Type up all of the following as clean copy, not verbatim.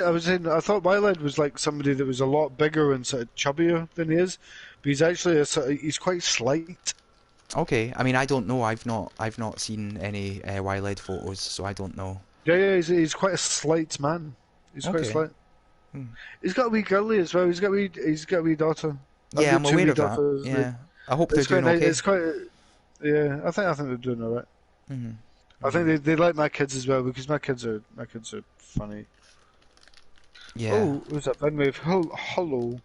I was saying, I thought Wyled was like somebody that was a lot bigger and sort of chubbier than he is, but he's actually he's quite slight. Okay, I mean, I don't know. I've not seen any Wild photos, so I don't know. Yeah, yeah, he's quite a slight man. He's quite Okay. slight. Hmm. He's got a wee girlie as well. He's got a wee daughter. I've Yeah, got I'm two aware wee of that. daughters. Yeah, I hope they're It's quite doing nice. okay. It's quite. Yeah, I think they're doing alright. Hmm. I think Hmm. they like my kids as well because my kids are funny. Yeah. Oh, who's that? Venwave. Hello.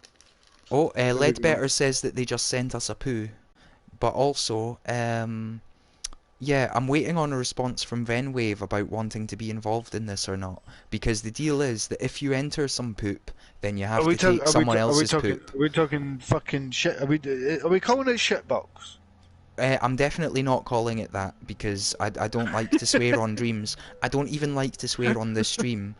Oh, There we go. Ledbetter says that they just sent us a poo, but also, yeah, I'm waiting on a response from Venwave about wanting to be involved in this or not, because the deal is that if you enter some poop, then you have to take someone else's poop. Are we talking fucking shit? Are we calling it shitbox? I'm definitely not calling it that because I don't like to swear on dreams. I don't even like to swear on this stream,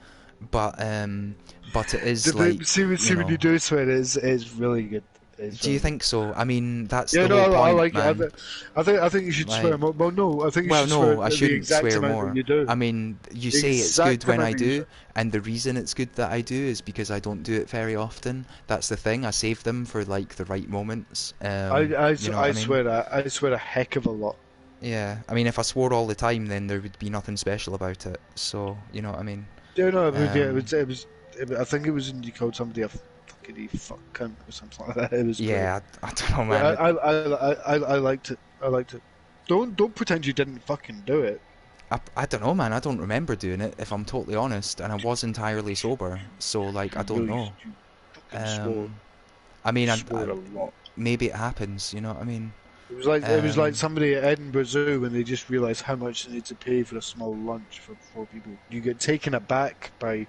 but it is like, you See when you know. do swear, it's really good. It's Do you really good. think so? I mean, that's Yeah, the no, whole I point, like it. man. I think you should swear Like, more. Well, no, I think you well, should swear no, I the shouldn't exact swear amount that more. you do. I mean, you The say it's good exact when I amount that you do, swear. and the reason it's good that I do is because I don't do it very often. That's the thing. I save them for like the right moments. You know what I mean? I swear a heck of a lot. Yeah. I mean, if I swore all the time, then there would be nothing special about it. So, you know what I mean? Yeah, no, yeah, Um, I think it was when you called somebody a fuckity fuck cunt or something like that. It was great. yeah, I don't know, Yeah, man. I liked it. I liked it. Don't pretend you didn't fucking do it. I don't know, man. I don't remember doing it, if I'm totally honest, and I was entirely sober. So, like, I don't know. You fucking swore. Um, I mean, Swore a lot. maybe it happens. You know what I mean? It was like Um, somebody at Edinburgh Zoo when they just realised how much they need to pay for a small lunch for 4 people. You get taken aback by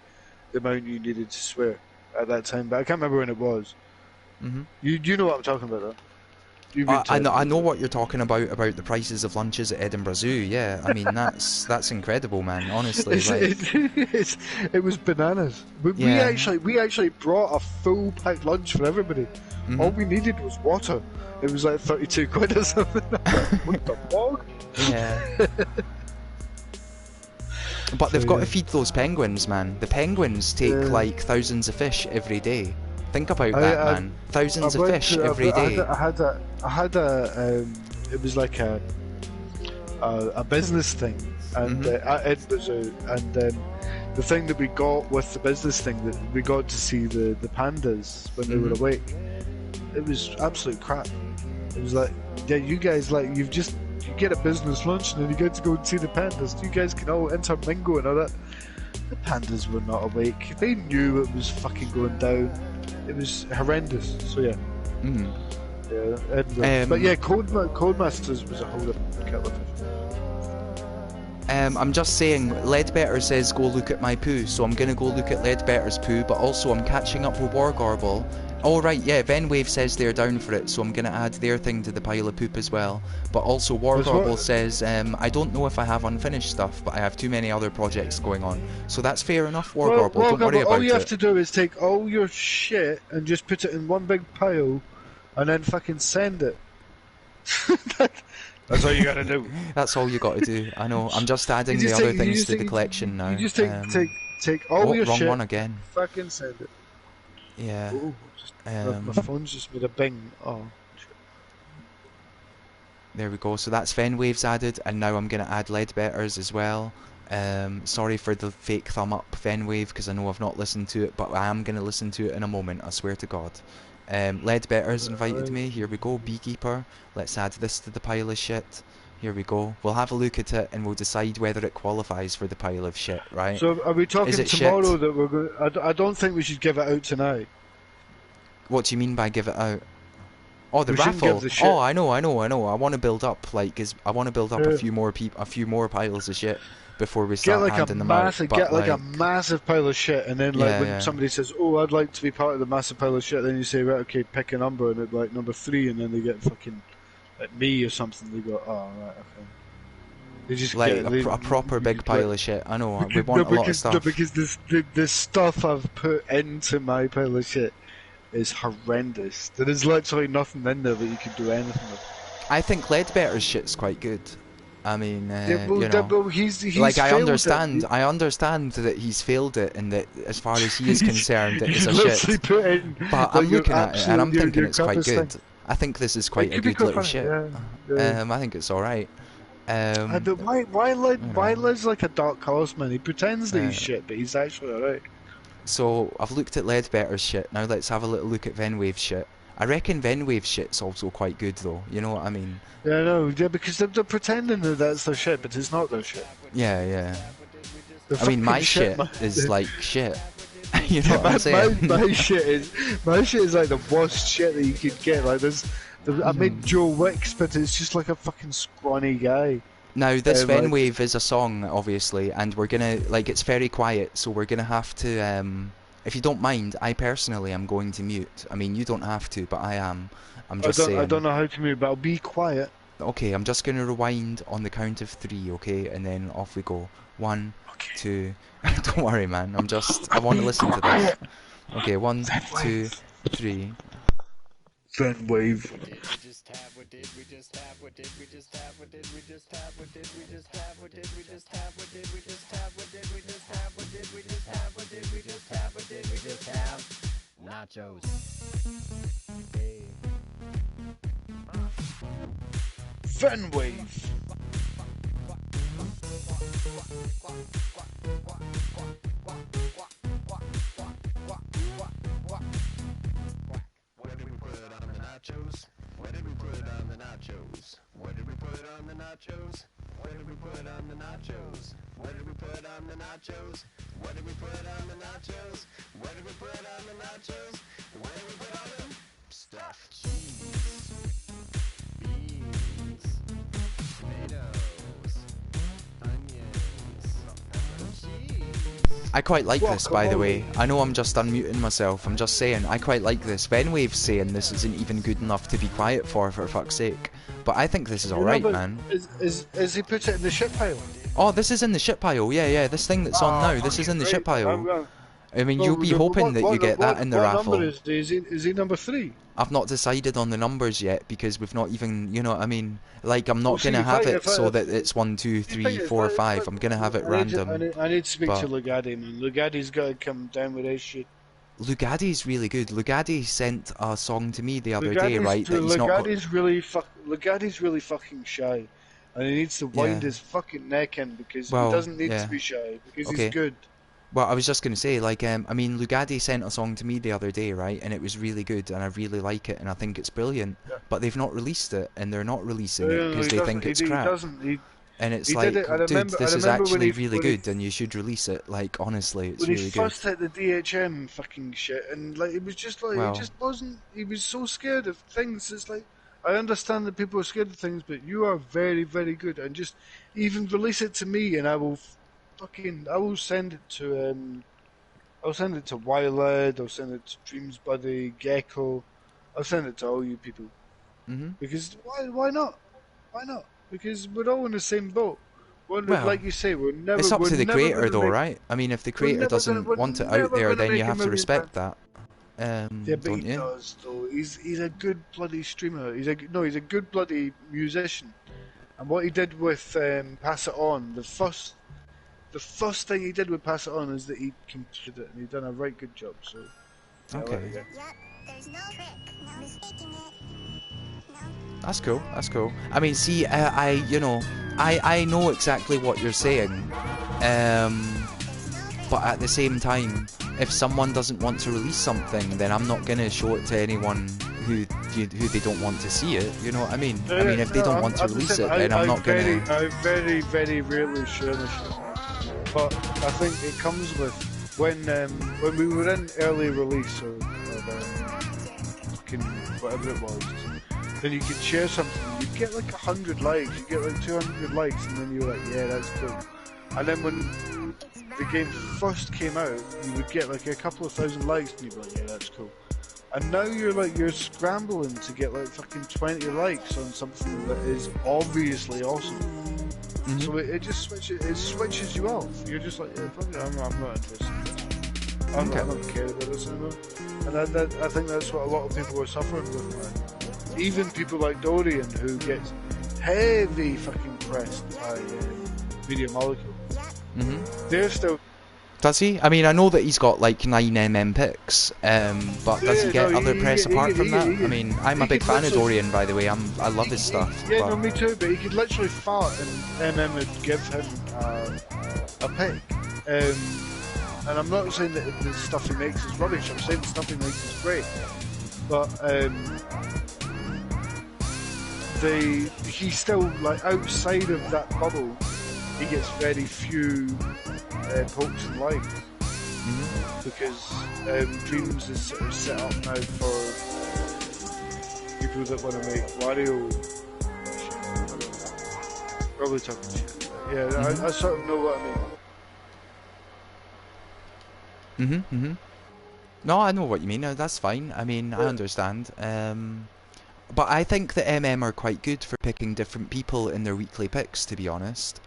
the amount you needed to swear at that time, but I can't remember when it was. mhm. You know what I'm talking about, though. You've been to I Edinburgh know Zoo. what you're talking about the prices of lunches at Edinburgh Zoo. Yeah, I mean that's incredible, man. Honestly, like, It was bananas. yeah, We actually brought a full packed lunch for everybody. All mhm, we needed was water. It was like 32 quid or something. I'm like, what the fuck? yeah. But So they've got yeah. to feed those penguins, man. The penguins take Yeah. like thousands of fish every day. Think about I that, I man. Thousands of fish every day. I had it was like a business thing, and Mhm, at Edinburgh Zoo, and the thing that we got with the business thing that we got to see the pandas when they were mhm. awake. It was absolute crap. It was like, yeah, you guys you get a business lunch and then you get to go and see the pandas. You guys can all intermingle and all that. The pandas were not awake. They knew it was fucking going down. It was horrendous. So yeah, Mhm. yeah, Edinburgh. But Um, yeah, Codemasters was a whole different kettle of fish. I'm just saying, Ledbetter says go look at my poo, so I'm gonna go look at Ledbetter's poo, but also I'm catching up with Wargorble. Oh right, yeah, Venwave says they're down for it, so I'm gonna add their thing to the pile of poop as well. But also That's Wargorble what. says, I don't know if I have unfinished stuff, but I have too many other projects going on. So that's fair enough, Wargorble, don't worry All you about have it. to do is take all your shit and just put it in one big pile, and then fucking send it. That's all you gotta do. That's all you gotta do, I know. I'm just adding the other things to the collection You now. just take all Oh, your wrong shit one again. and fucking send it. Yeah. Oh, my Um, phone's just made a bing. Oh, There we go. So that's Fenwaves added, and now I'm going to add Ledbetter's as well. Sorry for the fake thumb up, Fenwave, because I know I've not listened to it, but I am going to listen to it in a moment, I swear to God. Ledbetter's invited me. Here we go, Beekeeper. Let's add this to the pile of shit. Here we go. We'll have a look at it, and we'll decide whether it qualifies for the pile of shit, right? so are we Is talking it shit? tomorrow that we're going? I don't think we should give it out tonight. What do you mean by give it out? Oh, the We shouldn't give raffle. the Oh, shit. I know. I want to build up, like, I want to build up Yeah. a few more piles of shit before we start handing them out. But Get like a like, massive pile of shit, and then like yeah, when yeah. somebody says, "Oh, I'd like to be part of the massive pile of shit," then you say, "Right, okay, pick a number," and it's like number 3, and then they get fucking like me or something. They go, "Oh, right, okay." They just Like get a proper you big just like pile of shit. I know. We want a lot of stuff. because this stuff I've put into my pile of shit is horrendous. There is literally nothing in there that you can do anything with. I think Ledbetter's shit's quite good. I mean, well, he's like I failed understand that he's failed it, and that as far as he is He's- concerned, it is he's a literally shit. put in, But like, I'm your looking at it and I'm absolute- thinking your it's quite crappiest good. thing. I think this is It quite a could be good quite little funny, shit. yeah. I think it's all right. But why know. Lid's like a dark horseman? He pretends that he's Uh, shit, but he's actually alright. So I've looked at Ledbetter's shit. Now let's have a little look at Venwave's shit. I reckon Venwave's shit's also quite good though. You know what I mean? Yeah, no, yeah, because they're pretending that that's their shit, but it's not their shit. Yeah. They're I mean, my fucking shit man. is like shit. You know what I'm my saying? shit is like the worst shit that you could get. Like I made Joe Wicks, but it's just like a fucking scrawny guy. Now this like- Venwave is a song, obviously, and we're gonna like it's very quiet, so we're gonna have to. If you don't mind, I personally am going to mute. I mean, you don't have to, but I am. I'm just saying. I don't know how to move, but I'll be quiet. Okay, I'm just gonna rewind on the count of 3, okay, and then off we go. 1, 2. Don't worry, man. I want to listen to this. Okay, 1, 2, 3. Venwave. Nachos. Venwave. What did we put on the nachos? What did we put on the nachos? What did we put on the nachos? What did we put on the nachos? What did we put on the nachos? What did we put on the nachos? What did we put on the nachos? What did we put on them? Stuff. Cheese. Beans. Tomatoes. Onions. Cheese. I quite like this, by the way. Guacamole. I know I'm just unmuting myself. I'm just saying, I quite like this. Venwave's saying this isn't even good enough to be quiet for fuck's sake. But I think this is alright, man. Is he put it in the shit pile? Oh, this is in the shit pile. Yeah. This thing that's on now, this is in the shit pile. I mean, you'll be hoping that you get that in the raffle. What number is he number 3? I've not decided on the numbers yet because we've not even, you know what I mean? Like, I'm Well, not see, gonna have it if I- so that it's 1, 2, 3, 4, 5. I'm gonna have it random. I need to speak but- to Lugatti, man. Lugatti's got to come down with his shit. Lugatti's really good. Lugatti sent a song to me the other day, right? That he's not. Lugatti's really fucking shy, and he needs to wind Yeah. his fucking neck in because Well, he doesn't need yeah. to be shy because Okay. he's good. Well, I was just gonna say, like, I mean, Lugatti sent a song to me the other day, right? And it was really good, and I really like it, and I think it's brilliant. Yeah. But they've not released it, and they're not releasing it No, because he they doesn't. think it's He crap. doesn't. And it's he like, did it- I dude, remember- this I is remember when actually he- really when he- good, and you should release it. Like, honestly, it's When he really good. first hit the DHM fucking shit, and like it was just like Well. he just wasn't. He was so scared of things. It's like I understand that people are scared of things, but you are very, very good. And just even release it to me, and I will send it to I'll send it to Wylad. I'll send it to Dreams Buddy, Gecko. I'll send it to all you people because why not? Why not? Because we're all in the same boat. Well, Like you say, we're never. It's up we're to the never creator, gonna though, make- right? I mean, if the We're creator never doesn't gonna- we're want it never out there, gonna then make you a have to million respect pounds. that. Yeah, but Don't he you? does though. He's a good bloody streamer. He's a good bloody musician. And what he did with Pass It On, the first thing he did with Pass It On is that he completed it, and he done a right good job. So yeah, I like Okay. it. Yep, there's no trick, no mistaking it. No. That's cool. That's cool. I mean, see, I know exactly what you're saying, but at the same time, if someone doesn't want to release something, then I'm not gonna show it to anyone who they don't want to see it. You know what I mean? I mean, if they don't want to release it, then I'm not gonna. I very, very rarely share the shit. But I think it comes with when we were in early release or fucking whatever it was. Then you could share something, you'd get like 100 likes, you get like 200 likes, and then you're like, yeah, that's cool. And then when the game first came out, you would get like a couple of thousand likes, and you'd be like, yeah, that's cool. And now you're scrambling to get like fucking 20 likes on something that is obviously awesome. So it just switches you off. You're just like, yeah, fuck it, I'm not interested. I don't care about this anymore. And I think that's what a lot of people are suffering with, man. Even people like Dorian, who gets heavy fucking impressed by Media Molecule. Mhm. They're still. Does he? I mean, I know that he's got like 9 picks, but does he get other press apart from that? I mean, I'm a big fan of Dorian, by the way. I love his stuff. Yeah, but... no, me too. But he could literally fart, and would give him a pick. And I'm not saying that the stuff he makes is rubbish. I'm saying the stuff he makes is great. But he's still like outside of that bubble. He gets very few pokes and likes because Dreams is sort of set up now for people that want to make Wario shit. Probably talking shit. Yeah, I sort of know what I mean. No, I know what you mean. That's fine. I mean, I understand. But I think that are quite good for picking different people in their weekly picks, to be honest.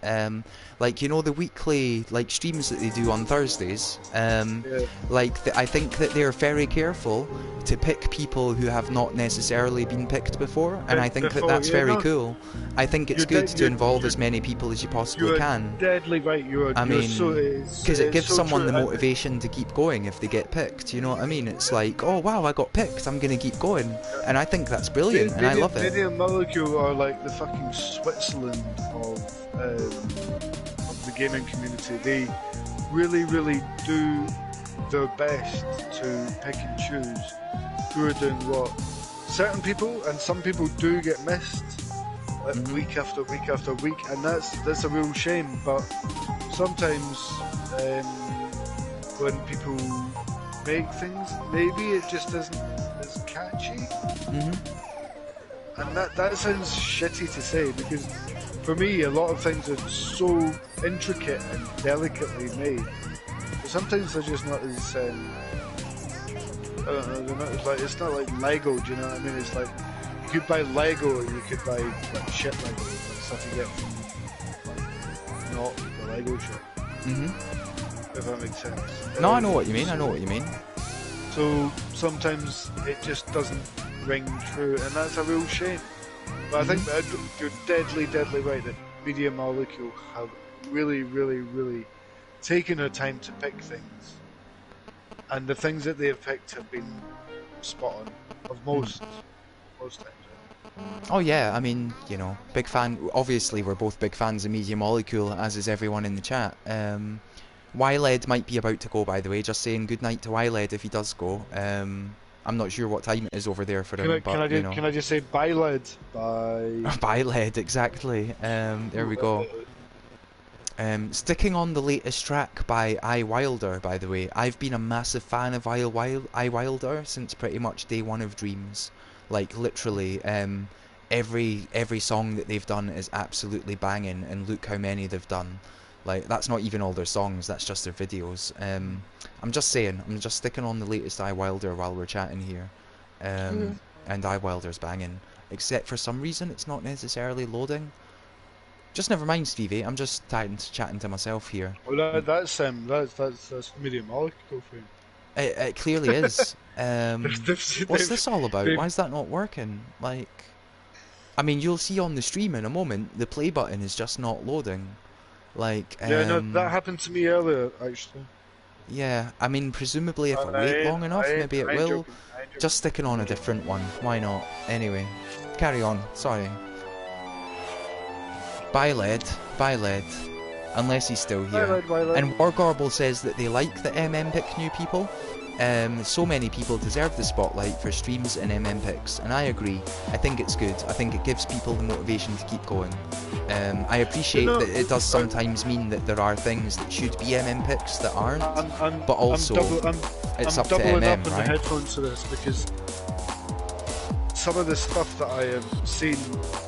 Like, you know, the weekly like streams that they do on Thursdays, I think that they're very careful to pick people who have not necessarily been picked before, and I think that that's very cool. I think it's good to involve as many people as you possibly can. Deadly right. I mean, because it gives someone the motivation to keep going if they get picked. You know what I mean? It's like, oh wow, I got picked. I'm gonna keep going, and I think that's brilliant, and I love it. Media Molecule are like the fucking Switzerland of the gaming community. They really, really do their best to pick and choose who are doing what. Certain people and some people do get missed week after week after week, and that's a real shame. But sometimes when people make things, maybe it just isn't as catchy. And that sounds shitty to say, because for me a lot of things are so intricate and delicately made. But sometimes they're just not as I don't know, they're not as like, it's not like Lego, do you know what I mean? It's like you could buy Lego or you could buy like shit Lego, like stuff you get from like not the Lego shop. If that makes sense. No, I know what you mean. So sometimes it just doesn't ring true, and that's a real shame. But I think that you're deadly right that Media Molecule have really, really, really taken their time to pick things, and the things that they have picked have been spot on of most times. Oh yeah, I mean, you know, big fan. Obviously, we're both big fans of Media Molecule, as is everyone in the chat. Yled might be about to go, by the way. Just saying good night to Yled if he does go. I'm not sure what time it is over there for him. Can I just say bye, lad? Bye. Bye, lad. Exactly. There we go. Sticking on the latest track by I Wilder, by the way. I've been a massive fan of I Wilder since pretty much day one of Dreams. Like literally, every song that they've done is absolutely banging, and look how many they've done. Like, that's not even all their songs, that's just their videos. I'm just saying, I'm just sticking on the latest I Wilder while we're chatting here. And I Wilder's banging. Except for some reason it's not necessarily loading. Just never mind, Stevie, I'm just chatting to myself here. Well, that's Media Molecule for you. It clearly is. What's this all about? Why is that not working? Like, I mean, you'll see on the stream in a moment, the play button is just not loading. Like, yeah, no, that happened to me earlier, actually. Yeah, I mean, presumably if I wait long enough, maybe it will. Just sticking on a different one, why not? Anyway, carry on, sorry. Bye, Led. Unless he's still here. Bye, Led. And Wargorble says that they like that pick new people. So many people deserve the spotlight for streams and picks, and I agree. I think it's good. I think it gives people the motivation to keep going. I appreciate that it does sometimes mean that there are things that should be picks that aren't, but also it's up to I'm doubling up on right? the headphones to this, because some of the stuff that I have seen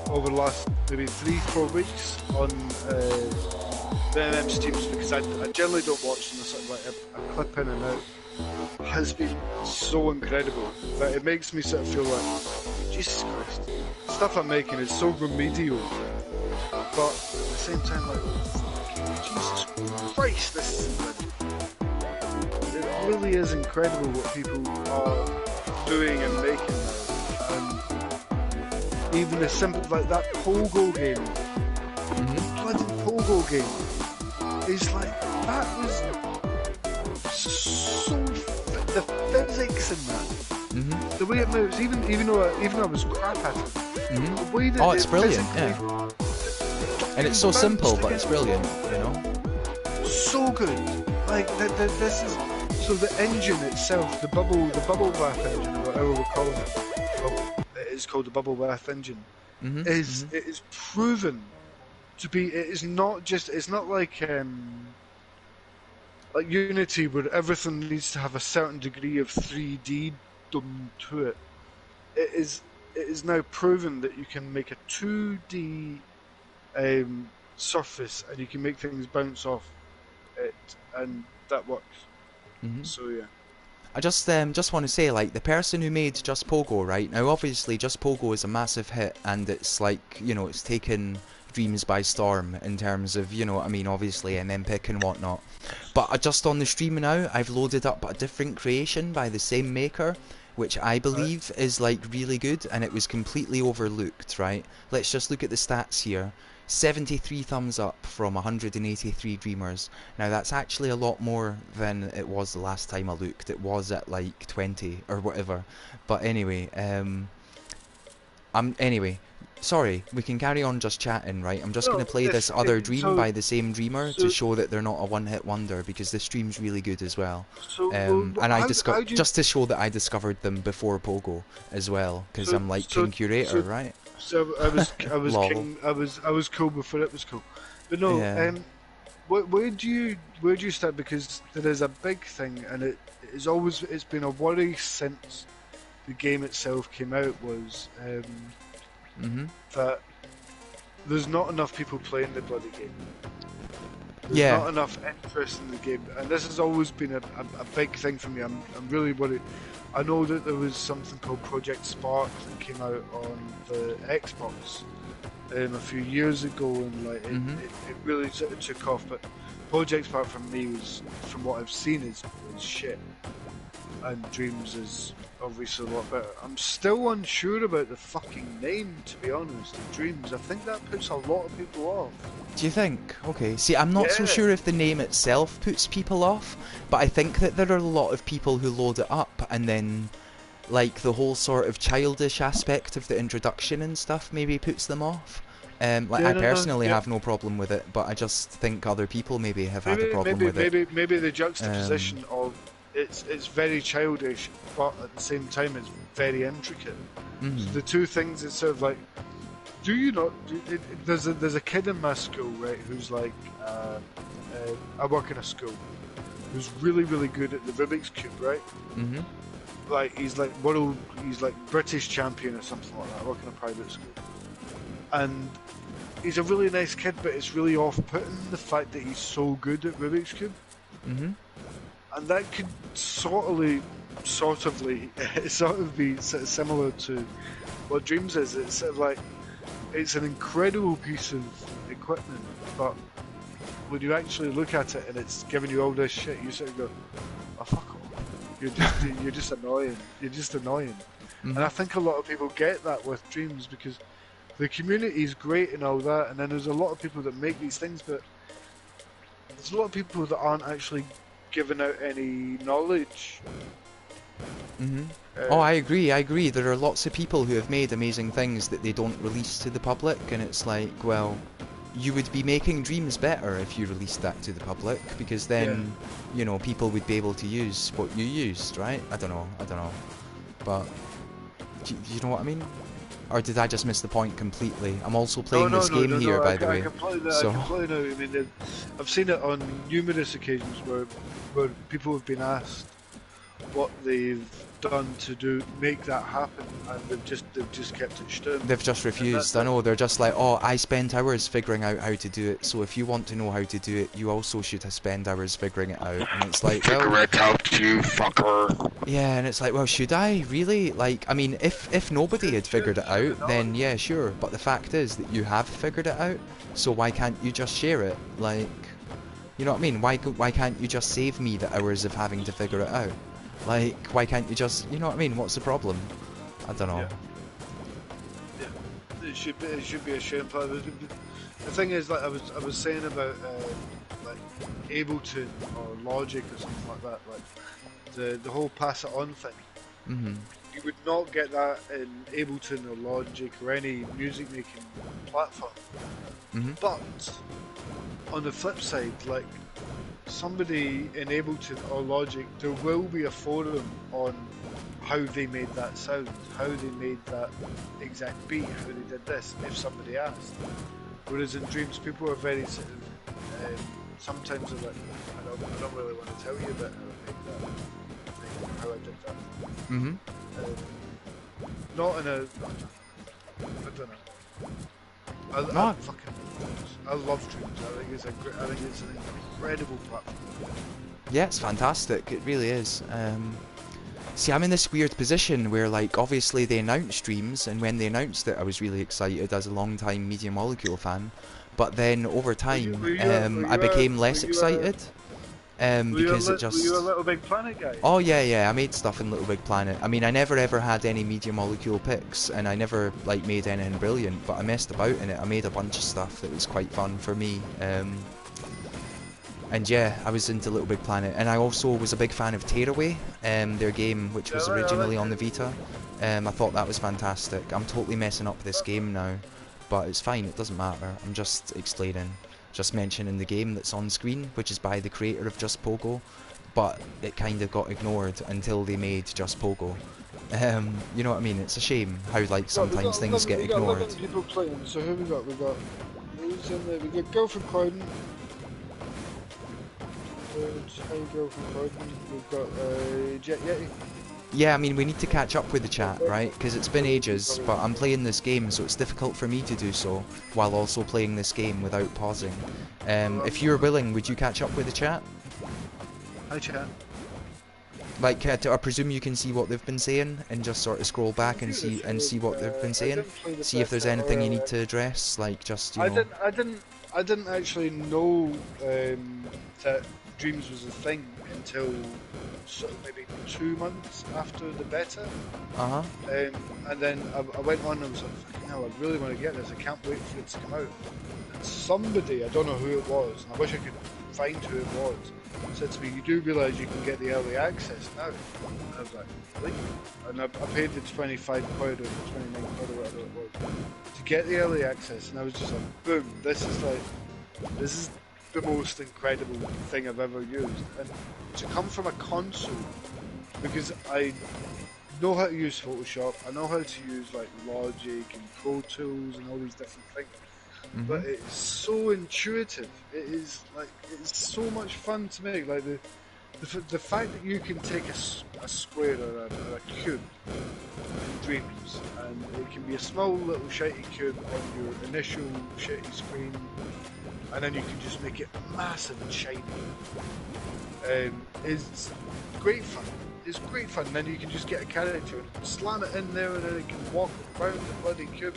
over the last maybe 3-4 weeks on the streams, because I generally don't watch them, sort of like a clip in and out, has been so incredible that it makes me sort of feel like, Jesus Christ, stuff I'm making is so remedial, but at the same time, like, Jesus Christ, this is incredible. It really is incredible what people are doing and making now. And even the simple, like that Pogo game bloody pogo game is like, that was so, the physics in that, the way it moves, even though I was crap at it, the way that Oh, it's brilliant, yeah. And it's so simple, but it's brilliant, you know? So good. Like, this is, so the engine itself, the bubble bath engine, or whatever we're calling it, well, it is called the bubble bath engine, it is proven to be, it is not just, it's not like Unity, where everything needs to have a certain degree of 3D done to it. It is now proven that you can make a 2D surface, and you can make things bounce off it, and that works. So yeah. I just want to say, like, the person who made Just Pogo, right? Now, obviously, Just Pogo is a massive hit, and it's like, you know, it's taken Dreams by storm in terms of, you know what I mean, obviously, and Impy and whatnot. But just on the stream now, I've loaded up a different creation by the same maker, which I believe is like really good, and it was completely overlooked, right? Let's just look at the stats here. 73 thumbs up from 183 dreamers. Now that's actually a lot more than it was the last time I looked. It was at like 20 or whatever. But anyway, anyway, sorry, we can carry on just chatting, right? I'm just going to play this other dream by the same dreamer to show that they're not a one-hit wonder, because the stream's really good as well. And just to show that I discovered them before Pogo as well, because I'm like king curator, right? So I was king. I was cool before it was cool. But no, where do you start? Because there is a big thing, and it's been a worry since the game itself came out, was that there's not enough people playing the bloody game. There's not enough interest in the game, and this has always been a big thing for me. I'm really worried. I know that there was something called Project Spark that came out on the Xbox a few years ago, and like it really sort of took off. But Project Spark for me was, from what I've seen, is shit, and Dreams is obviously a lot better. I'm still unsure about the fucking name, to be honest, of Dreams. I think that puts a lot of people off. Do you think? Okay, see, I'm not so sure if the name itself puts people off, but I think that there are a lot of people who load it up, and then, like, the whole sort of childish aspect of the introduction and stuff maybe puts them off. I personally have no problem with it, but I just think other people maybe have had a problem with it. Maybe the juxtaposition of it's very childish, but at the same time it's very intricate. So the two things, it's sort of like, do you not? There's a kid in my school, right, who's like, I work in a school, who's really good at the Rubik's Cube, right? Like he's like British champion or something like that. I work in a private school, and he's a really nice kid, but it's really off-putting, the fact that he's so good at Rubik's Cube. And that could sort of be sort of similar to what Dreams is. It's sort of like, it's an incredible piece of equipment, but when you actually look at it and it's giving you all this shit, you sort of go, oh fuck off. You're just annoying. You're just annoying. And I think a lot of people get that with Dreams, because the community is great and all that, and then there's a lot of people that make these things, but there's a lot of people that aren't actually giving out any knowledge. Oh, I agree. There are lots of people who have made amazing things that they don't release to the public, and it's like, well, you would be making Dreams better if you released that to the public, because then, you know, people would be able to use what you used, right? I don't know. But, do you know what I mean? Or did I just miss the point completely? I'm also playing this game here, by the way. I completely know. I mean, I've seen it on numerous occasions where people have been asked what they've done to make that happen, and they've just kept it stern. They've just refused. I know, they're just like, oh, I spent hours figuring out how to do it, so if you want to know how to do it, you also should have spent hours figuring it out. And it's like, figure it out, you fucker. Yeah, and it's like, well, should I really? Like, I mean, if nobody had figured it out, then yeah, sure. But the fact is that you have figured it out, so why can't you just share it? Like, you know what I mean? Why can't you just save me the hours of having to figure it out? Like, why can't you just, you know what I mean? What's the problem? I don't know. Yeah. It should be a shame. the thing is, like I was saying about like Ableton or Logic or something like that, like the whole pass it on thing. Mhm. You would not get that in Ableton or Logic or any music making platform. Mhm. But on the flip side, like somebody in Ableton or Logic, there will be a forum on how they made that sound, how they made that exact beat, how they did this, if somebody asked. Whereas in Dreams, people are very sort of, sometimes they're like, I don't really want to tell you about how I made that thing, how I did that. Mhm. Not in a, I don't know. I No. fucking, I love Dreams. I think it's an incredible platform. Yeah, it's fantastic. It really is. See, I'm in this weird position where, like, obviously they announced streams, and when they announced it, I was really excited as a long-time Media Molecule fan. But then over time, I became less excited. Because it Were you a just. Little Big Planet guy? Oh yeah, I made stuff in Little Big Planet. I mean, I never ever had any Media Molecule picks, and I never like made anything brilliant. But I messed about in it. I made a bunch of stuff that was quite fun for me. And yeah, I was into Little Big Planet, and I also was a big fan of Tearaway, their game, which was originally on the Vita. I thought that was fantastic. I'm totally messing up this game now, but it's fine, it doesn't matter. I'm just explaining, just mentioning the game that's on screen, which is by the creator of Just Pogo, but it kind of got ignored until they made Just Pogo. You know what I mean? It's a shame how like sometimes things get ignored. We got 11 people playing, so who we got? We got who's in there? We got Girlfriend Croydon. We've got Jet Yeti. Yeah, I mean, we need to catch up with the chat, right? Because it's been ages, but I'm playing this game, so it's difficult for me to do so while also playing this game without pausing. If you're willing, would you catch up with the chat? Hi, chat. Like, I presume you can see what they've been saying, and just sort of scroll back and see what they've been saying. See if there's anything you need to address, like just you know. I didn't actually know that Dreams was a thing until sort of maybe 2 months after the beta. And then I went on and I was like, fucking hell, I really want to get this. I can't wait for it to come out. And somebody, I don't know who it was, and I wish I could find who it was, said to me, you do realise you can get the early access now? And I was like, really? And I paid the 25 quid or 29 quid or whatever it was to get the early access, and I was just like, boom, this is the most incredible thing I've ever used. And to come from a console, because I know how to use Photoshop, I know how to use like Logic and Pro Tools and all these different things, but it's so intuitive. It's so much fun to make. Like the fact that you can take a square or a cube in Dreams, and it can be a small little shitey cube on your initial shitty screen, and then you can just make it massive and shiny. It's great fun. It's great fun. And then you can just get a character and slam it in there, and then it can walk around the bloody cube.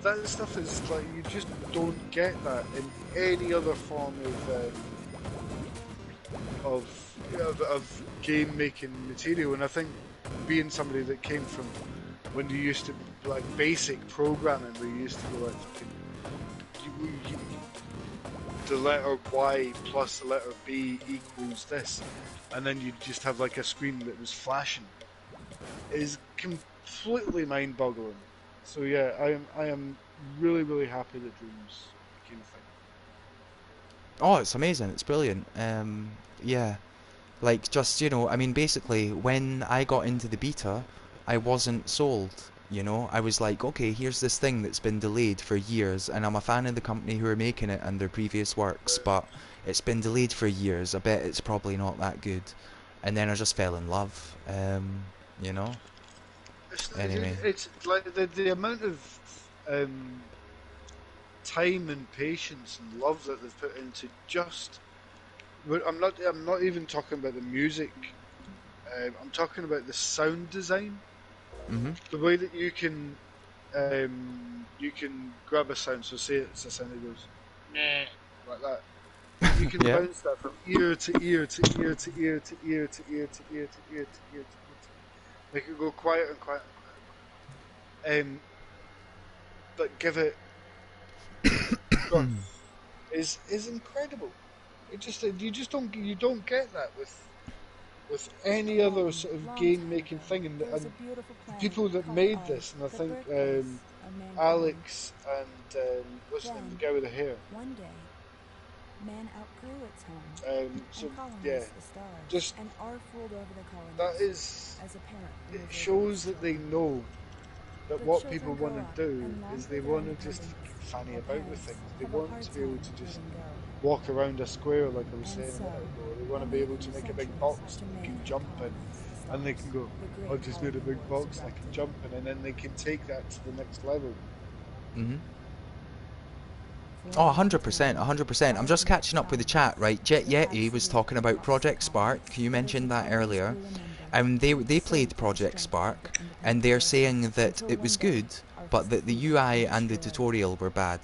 That stuff is like, you just don't get that in any other form of game making material. And I think being somebody that came from when you used to like basic programming, where you used to go like the letter Y plus the letter B equals this, and then you just have like a screen that was flashing, is completely mind-boggling. So yeah, I am really, really happy that Dreams became a thing. Oh, it's amazing. It's brilliant. Yeah. Like, just, you know, I mean, basically, when I got into the beta, I wasn't sold, you know? I was like, okay, here's this thing that's been delayed for years, and I'm a fan of the company who are making it and their previous works, but it's been delayed for years. I bet it's probably not that good. And then I just fell in love, you know? Anyway. It's like the amount of time and patience and love that they've put into just... I'm not even talking about the music. I'm talking about the sound design. The way that you can grab a sound. So say it's a sound that goes nah, like that. You can bounce that from ear to ear to ear to ear to ear to ear to ear to ear to ear to ear. Make it go quiet and quiet and quiet. But give it got is incredible. You don't get that with any other sort of game making thing, and the people that made this, and I think Alex and what's his name, the guy with the hair. One day, man outgrew its home So and colonized yeah, the stars, just and R fooled over the colonies. that is. As a parent, It shows that they know that The what children people grow want up to do and long is they for their want to just independence, fanny while about with parents things. They have a want hard to be able time to just letting go. walk around a square, like I was And saying a so, minute ago. They want to only be a able to few make a big centuries box after that you man can had jump in, colonized the and they stars, can go, the great "I just made a big Impy Awards box and I can erupted. jump in," and then they can take that to the next level. Oh, 100%, 100%. I'm just catching up with the chat, right? Jet Yeti was talking about Project Spark. You mentioned that earlier. And they played Project Spark, and they're saying that it was good, but that the UI and the tutorial were bad.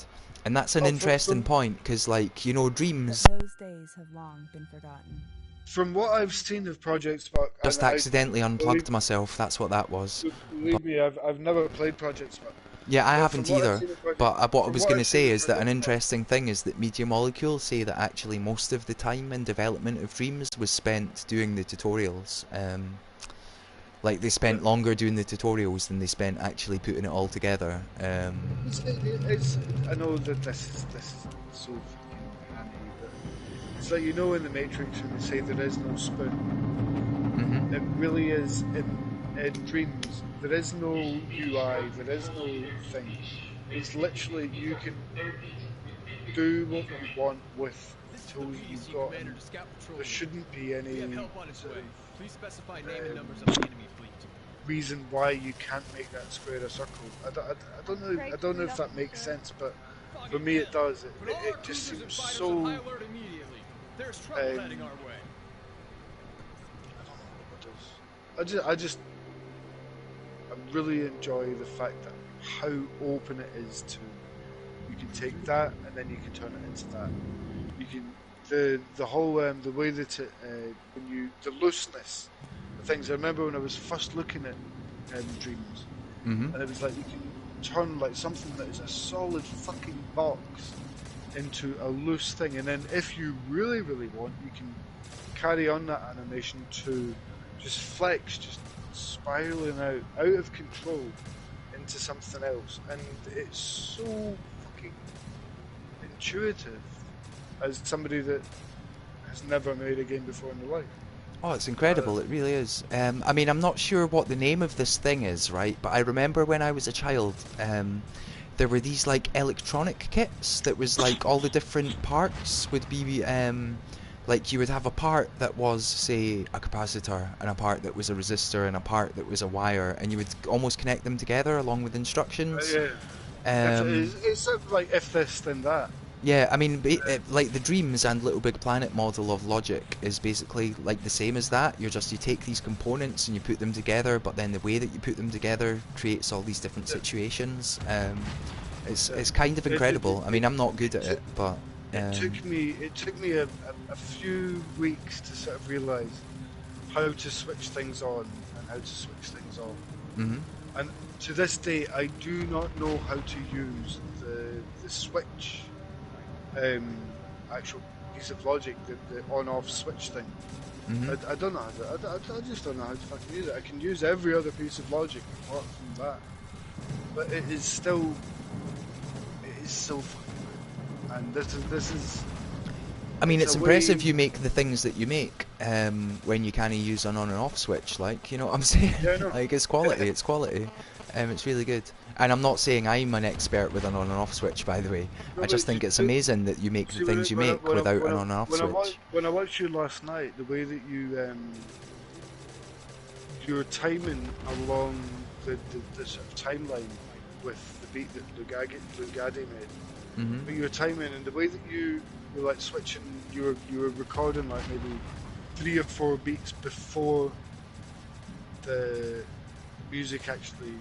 And that's an interesting point, because, like, you know, Dreams... Those days have long been forgotten. From what I've seen of Project Spark, Just and accidentally unplugged myself, that's what that was. Believe me, I've never played Project Spark. Yeah, I But haven't from what I've either, seen of Project- but what I from was what going to I've seen say of is that an Project Spark- interesting thing is that Media Molecule say that actually most of the time in development of Dreams was spent doing the tutorials. Like, they spent longer doing the tutorials than they spent actually putting it all together. It's I know that this is so fucking handy, but it's like, you know, in the Matrix when they say there is no spoon. It really is in Dreams. There is no UI. There is no thing. It's literally you can do what you want with the tools you've got. And there shouldn't be any sort of, reason why you can't make that square a circle. I don't know if that makes sense, but for me it does. It just seems so. I really enjoy the fact that how open it is to. You can take that and then you can turn it into that. You can the whole the way that it when you the looseness, the things. I remember when I was first looking at Dreams, and it was like you can turn like something that is a solid fucking box into a loose thing, and then if you really want, you can carry on that animation to just flex, just spiraling out of control into something else, and it's so fucking intuitive as somebody that has never made a game before in their life. Oh, it's incredible, it really is. I mean, I'm not sure what the name of this thing is, right? But I remember when I was a child, there were these, like, electronic kits that was, like, all the different parts would be, like, you would have a part that was, say, a capacitor, and a part that was a resistor, and a part that was a wire, and you would almost connect them together along with instructions. It's sort of like if this, then that. Yeah, I mean, like the Dreams and Little Big Planet model of logic is basically like the same as that. You take these components and you put them together, but then the way that you put them together creates all these different situations. It's kind of incredible. I mean, I'm not good at it, but it took me a few weeks to sort of realise how to switch things on and how to switch things off. And to this day, I do not know how to use the switch. Actual piece of logic, the on-off switch thing. I don't know how to. I just don't know how to fucking use it. I can use every other piece of logic apart from that, but it is so fucking good. And this is. I mean, it's impressive you make the things that you make when you can't use an on and off switch. Like, you know what I'm saying? Yeah, no. Like, it's quality. It's quality. It's really good. And I'm not saying I'm an expert with an on and off switch, by the way. No, I just think it's amazing that you make the things you make without an on and off switch. When I watched you last night, the way that your timing along the sort of timeline with the beat that Lugadi made, but your timing and the way that you were like switching, you were recording like maybe 3 or 4 beats before the music actually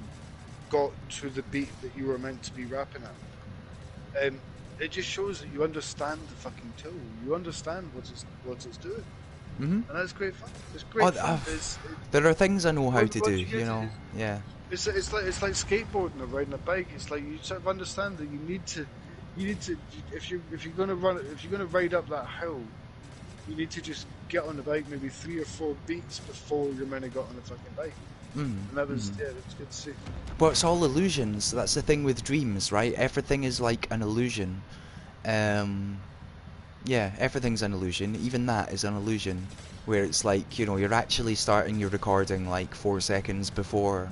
got to the beat that you were meant to be rapping at. It just shows that you understand the fucking tool. You understand what it's doing, and that's great fun. It's great fun. There are things I know how to do, you know. Yeah. It's like skateboarding or riding a bike. It's like you sort of understand that you You need to, if you're gonna ride up that hill, you need to just get on the bike maybe 3 or 4 beats before you're meant to get on the fucking bike. And that was yeah, that's good to see. Well, it's all illusions. That's the thing with dreams, right? Everything is like an illusion. Yeah, everything's an illusion. Even that is an illusion, where it's like, you know, you're actually starting your recording like 4 seconds before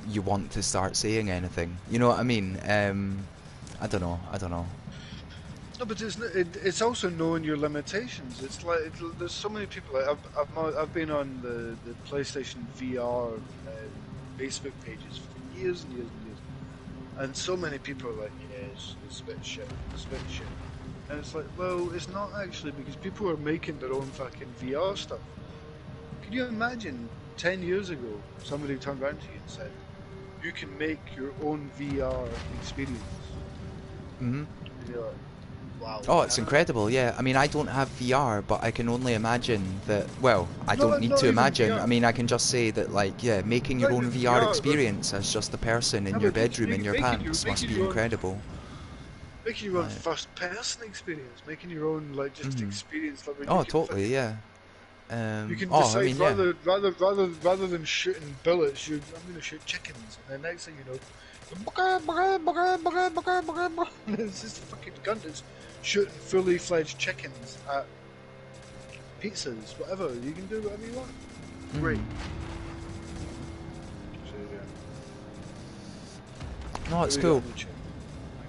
you want to start saying anything. You know what I mean? I don't know. No, but it's also knowing your limitations. It's like there's so many people. Like I've been on the PlayStation VR Facebook pages for years and years and years, and so many people are like, yeah, it's a bit shit, and it's like, well, it's not actually, because people are making their own fucking VR stuff. Can you imagine 10 years ago somebody turned around to you and said, you can make your own VR experience? And you're like, wow. Oh, it's incredible, yeah. I mean, I don't have VR, but I can only imagine that, well, I don't need to imagine. I mean, I can just say that, like, yeah, making your own VR experience as just a person in your bedroom in your pants must be incredible. Making your own first-person experience, making your own, like, just experience. Like, oh, totally, yeah. You can decide, I mean, rather than shooting bullets, I'm going to shoot chickens, and the next thing you know, it's just a fucking gun that's shooting fully fledged chickens at pizzas, whatever. You can do whatever you want. Great. So, yeah. No, it's cool.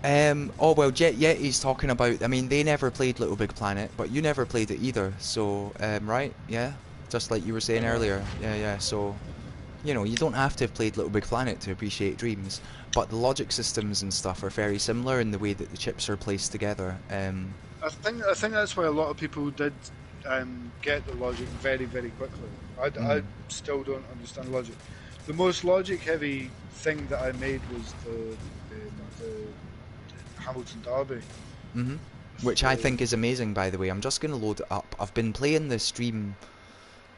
Oh well, Yeti's talking about, I mean, they never played Little Big Planet, but you never played it either, so, right? Yeah? Just like you were saying earlier. Yeah, so, you know, you don't have to have played Little Big Planet to appreciate Dreams, but the logic systems and stuff are very similar in the way that the chips are placed together. I think that's why a lot of people did get the logic very, very quickly. I still don't understand logic. The most logic-heavy thing that I made was the Hamilton Derby. Which I think is amazing, by the way. I'm just going to load it up. I've been playing this stream,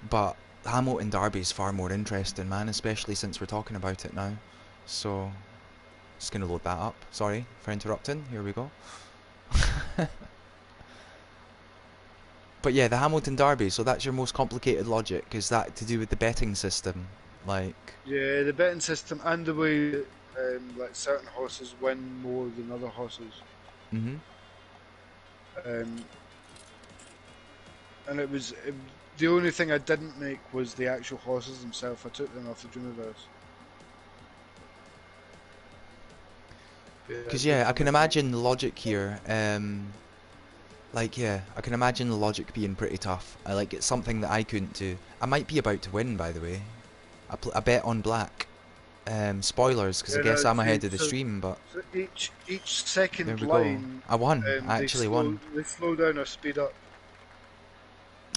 but Hamilton Derby is far more interesting, man, especially since we're talking about it now. So, just going to load that up. Sorry for interrupting. Here we go. But yeah, the Hamilton Derby, so that's your most complicated logic. Is that to do with the betting system? Like... Yeah, the betting system and the way that, like, certain horses win more than other horses. And the only thing I didn't make was the actual horses themselves. I took them off the Dreamiverse. Because yeah, I can imagine the logic here. Like, yeah, I can imagine the logic being pretty tough. It's something that I couldn't do. I might be about to win, by the way. I bet on black. Spoilers, because I guess I'm ahead of the stream, but... So each second there we line... go. I won. I actually won. They slow down or speed up.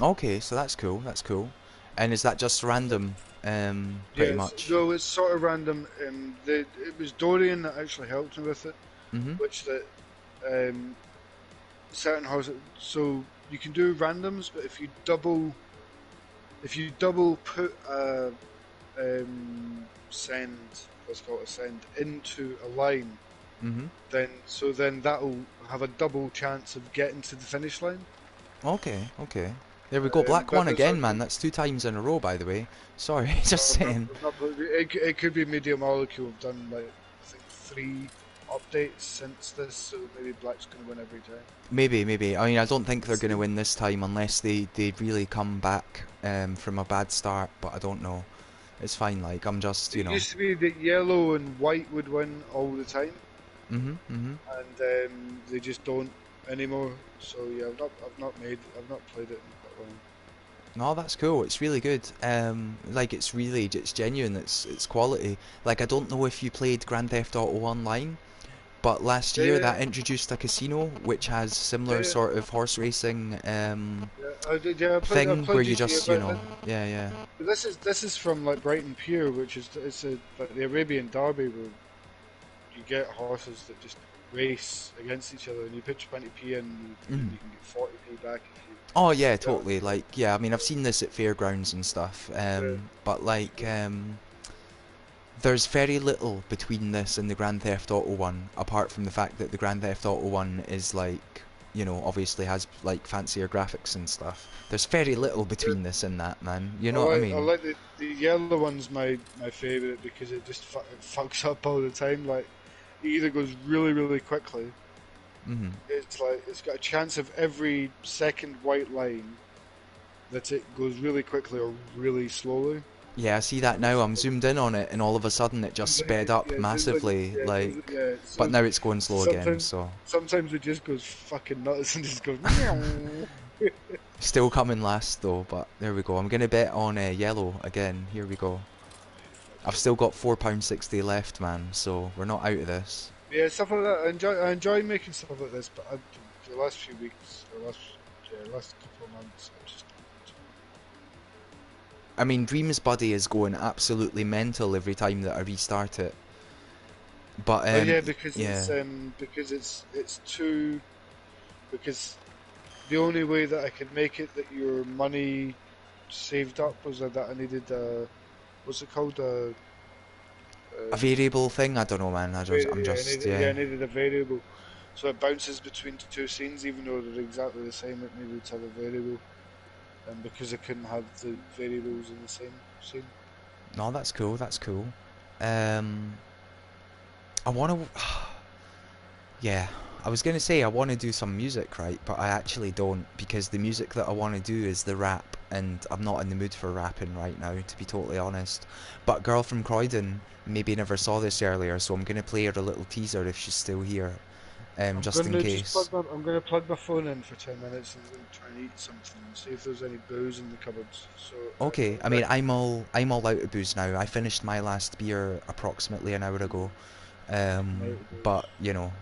Okay, so that's cool, And is that just random, pretty much? No, it's sort of random. It was Dorian that actually helped me with it. Which that... certain horses... So, you can do randoms, but if you double put a... send into a line, then that'll have a double chance of getting to the finish line. Okay. There we go, black won again, man. That's 2 times in a row, by the way. Sorry, just saying. It could be Media Molecule have done, like, I think 3 updates since this, so maybe black's going to win every time. Maybe. I mean, I don't think they're going to win this time unless they really come back from a bad start, but I don't know. It's fine, like, I'm just, you know... It used to be that yellow and white would win all the time. And they just don't anymore. So yeah, I've not played it in quite long. No, that's cool. It's really good. Like, it's genuine. It's quality. Like, I don't know if you played Grand Theft Auto Online, but last year that introduced a casino which has similar sort of horse racing thing where you just, you know, But this is from, like, Brighton Pier, which is like the Arabian Derby, where you get horses that just race against each other, and you pitch 20p in, and you can get 40p back if you... Oh yeah, totally. Like, yeah, I mean, I've seen this at fairgrounds and stuff. But like, There's very little between this and the Grand Theft Auto one, apart from the fact that the Grand Theft Auto one is like, you know, obviously has like fancier graphics and stuff. There's very little between this and that, man. You know what I I mean? like the yellow one's my favourite because it just it fucks up all the time. Like, it either goes really, really quickly. It's like, it's got a chance of every second white line that it goes really quickly or really slowly. Yeah, I see that now. I'm zoomed in on it, and all of a sudden it just sped up massively, like. So But now it's going slow again, so. sometimes it just goes fucking nuts and just goes meow. Still coming last though, but there we go. I'm gonna bet on yellow again. Here we go. I've still got £4.60 left, man, so we're not out of this. Yeah, stuff like that. I enjoy making stuff like this, but the last few weeks, or last couple of months, I just. I mean, Dreams Buddy is going absolutely mental every time that I restart it. But because it's too, because the only way that I could make it that your money saved up was that I needed what's it called, a variable thing. I don't know, man. I needed a variable, so it bounces between two scenes even though they're exactly the same. It needed to have a variable, and because I couldn't have the variables in the same scene. No, that's cool. That's cool. I want to. Yeah, I was gonna say I want to do some music, right? But I actually don't, because the music that I want to do is the rap, and I'm not in the mood for rapping right now, to be totally honest. But Girl from Croydon maybe never saw this earlier, so I'm gonna play her a little teaser if she's still here, just in case. I'm going to plug my phone in for 10 minutes and try and eat something and see if there's any booze in the cupboards. So Okay, I mean I'm all out of booze now. I finished my last beer approximately an hour ago. But you know,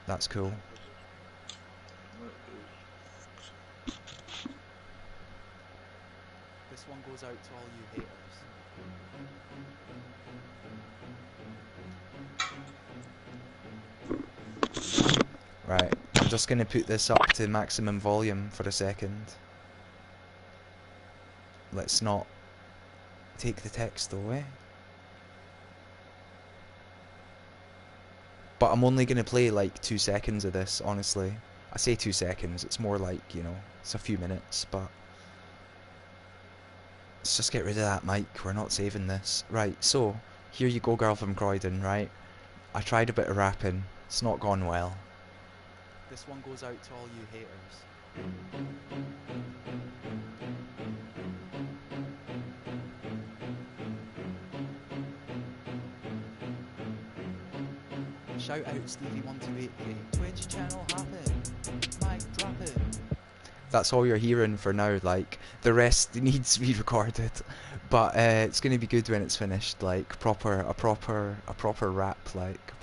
that's cool. This one goes out to all you haters. Right, I'm just gonna put this up to maximum volume for a second. Let's not take the text away. But I'm only going to play like 2 seconds of this, honestly. I say 2 seconds, it's more like, you know, it's a few minutes, but... Let's just get rid of that mic, we're not saving this. Right, so, here you go, Girl from Croydon, right? I tried a bit of rapping, it's not gone well. This one goes out to all you haters. Shout out stevie128k. Twitch channel hopping. Mic dropping. That's all you're hearing for now, like, the rest needs re-recorded. But it's gonna be good when it's finished, like a proper rap, like a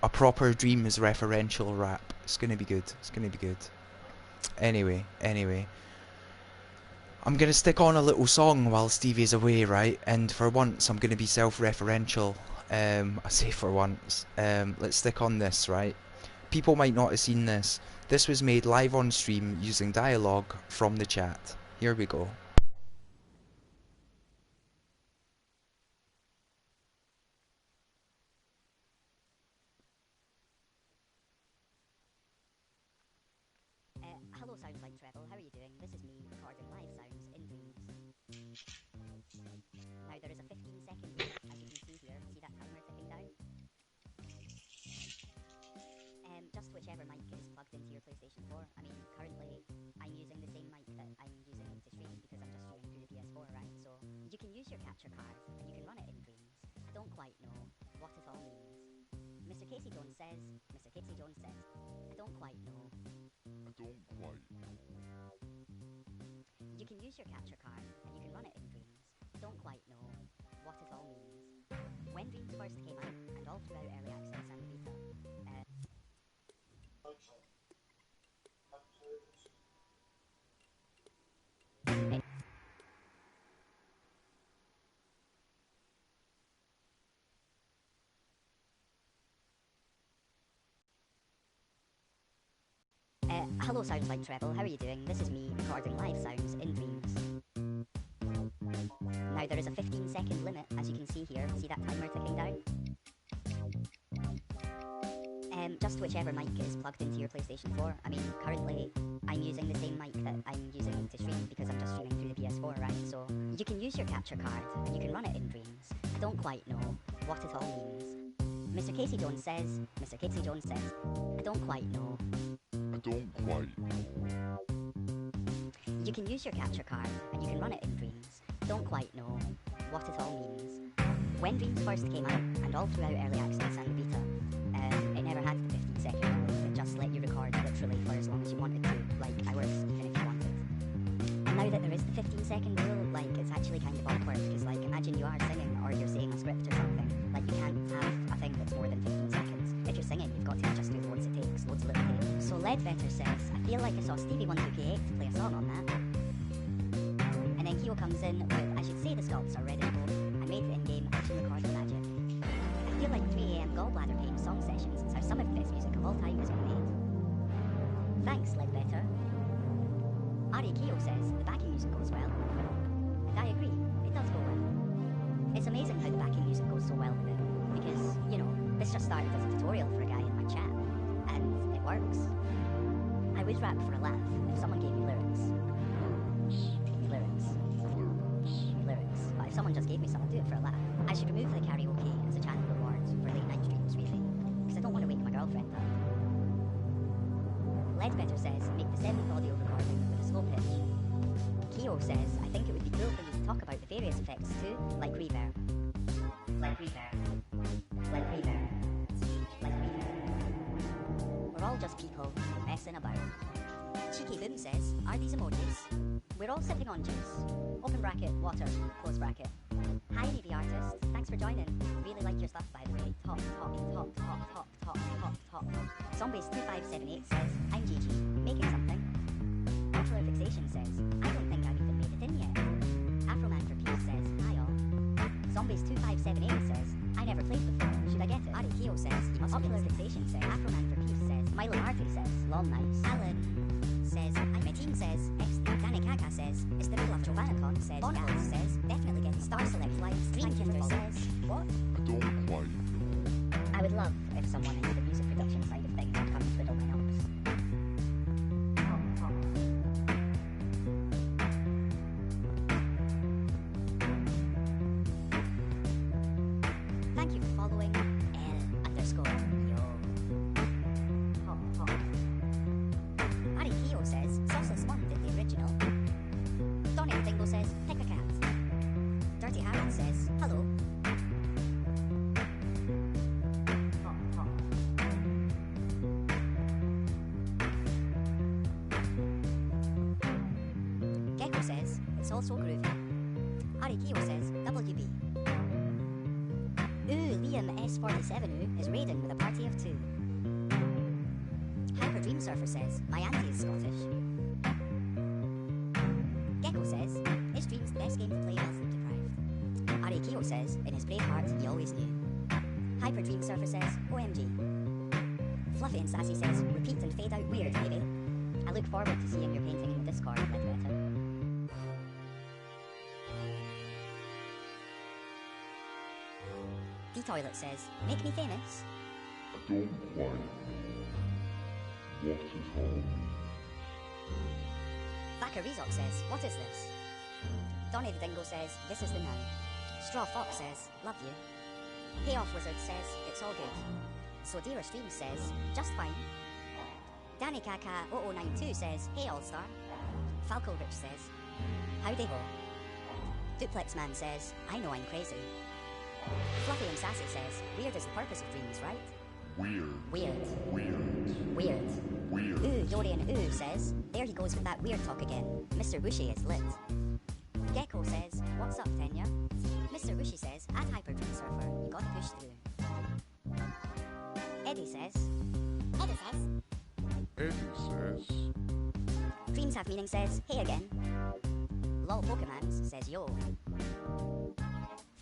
proper Dreams referential rap. It's gonna be good. It's gonna be good. Anyway. I'm gonna stick on a little song while Stevie's away, right? And for once I'm gonna be self-referential. I say for once. Let's stick on this, right? People might not have seen this. This was made live on stream using dialogue from the chat. Here we go. Hello, Sounds Like Treble. How are you doing? This is me recording live sounds in Dreams. Now there is a 15-second wait, as you can see here. See that timer ticking down? Just whichever mic is plugged into your PlayStation 4. I mean, currently I'm using the same mic that I'm using to stream because I'm just streaming through the PS4, right? So you can use your capture card and you can run it in Dreams. I don't quite know what it all means. Mr. Casey Jones says, I don't quite know. You can use your capture card and you can run it in Dreams. I don't quite know what it all means. When Dreams first came out, and all throughout early access and beta, hello, Sounds Like Treble. How are you doing? This is me recording live sounds in Dreams. Now Now there is a 15-second limit, as you can see here. See that timer ticking down? Just whichever mic is plugged into your PlayStation 4. I mean, currently, I'm using the same mic that I'm using to stream because I'm just streaming through the PS4, right? So, you can use your capture card, and you can run it in Dreams. I don't quite know what it all means. Mr. Casey Jones says, I don't quite know. I don't quite know. You can use your capture card, and you can run it in Dreams. I don't quite know what it all means. When Dreams first came out, and all throughout early access and the beta, it never had the 15-second limit. It just let you record literally for as long as you wanted to, like hours, even if you wanted. And now that there is the 15-second rule, like, it's actually kind of awkward, because, like, imagine you are singing, or you're saying a script or something, like, you can't have a thing that's more than 15 seconds. If you're singing, you've got to just do the words it takes, loads of little takes. So Ledbetter says, I feel like I saw stevie128k play a song on that. And then Kyo comes in with, I should say the sculpts are ready to go. I made the in-game action recording magic. I feel like 3 AM gallbladder pain song sessions is how some of the best music of all time has been made. Thanks, Ledbetter. Ari Kyo says, the backing music goes well. And I agree, it does go well. It's amazing how the backing music goes so well with it. Because, you know, this just started as a tutorial for a guy in my chat. And it works. I would rap for a laugh if someone gave me lyrics. But if someone just gave me some, I'd do it for a laugh. I should remove the karaoke as a channel reward for late night streams, really. Because I don't want to wake my girlfriend up. Ledbetter says, make the 7th audio recording with a slow pitch. Keo says, I think it would be cool for you to talk about the various effects too, like reverb. Like reverb. Like reverb. Like reverb. We're all just people messing about. Cheeky Boom says, are these emojis? We're all sipping on juice. Open bracket, water, close bracket. Hi, DV artist. Thanks for joining. Really like your stuff, by the way. Top. Zombies2578 says, I'm GG. Making something. Ocular Fixation says, I don't think I've even made it in yet. Afroman for Peace says, hi all. Zombies2578 says, I never played before. Should I get it? Ari Keo says, you must. Ocular Fixation says, Afroman for Peace says, Milo Marty says, lol nice. Alan says, my team says, Danny Kaka says, it's the middle of Giovannicon says, Bonald says, definitely getting Star Select Lights. Dreamview says, what? I don't quite know. I would love if someone into the music production side of things would come and twiddle my knobs. Thank you for following L_yo. Ari Keo says, Sauceless Mom did the original. Donny Dingo says, pick a cat. Dirty Harry says, hello. Gecko says, it's also groovy. Ari Keo says, WB. Ooh, Liam S47 is raiding with a party of 2. Hyper Dream Surfer says, my auntie is Scottish. Gecko says, his Dream's the best game to play while sleep deprived. Ari Keo says, in his brave heart, he always knew. Hyper Dream Surfer says, OMG. Fluffy and Sassy says, repeat and fade out weird, maybe. I look forward to seeing your painting in the Discord, Ledbetter. D-Toilet says, make me famous. I don't quite know what it all means. Vaca Rezok says, what is this? Donny the Dingo says, this is the now. Straw Fox says, love you. Payoff Wizard says, it's all good. Sodira Streams says, just fine. Danny Kaka 0092 says, hey AllStar. Falco Rich says, howdy ho. Duplex Man says, I know I'm crazy. Fluffy and Sassy says, weird is the purpose of dreams, right? Weird. Ooh, Dorian Ooh says, there he goes with that weird talk again. Mr. Bushy is lit. Gecko says, what's up, Tenya? Mr. Bushy says, at Hyperdream Surfer, you gotta push through. Eddie says, Dreams Have Meaning says, hey again. Lol Pokemans says, yo.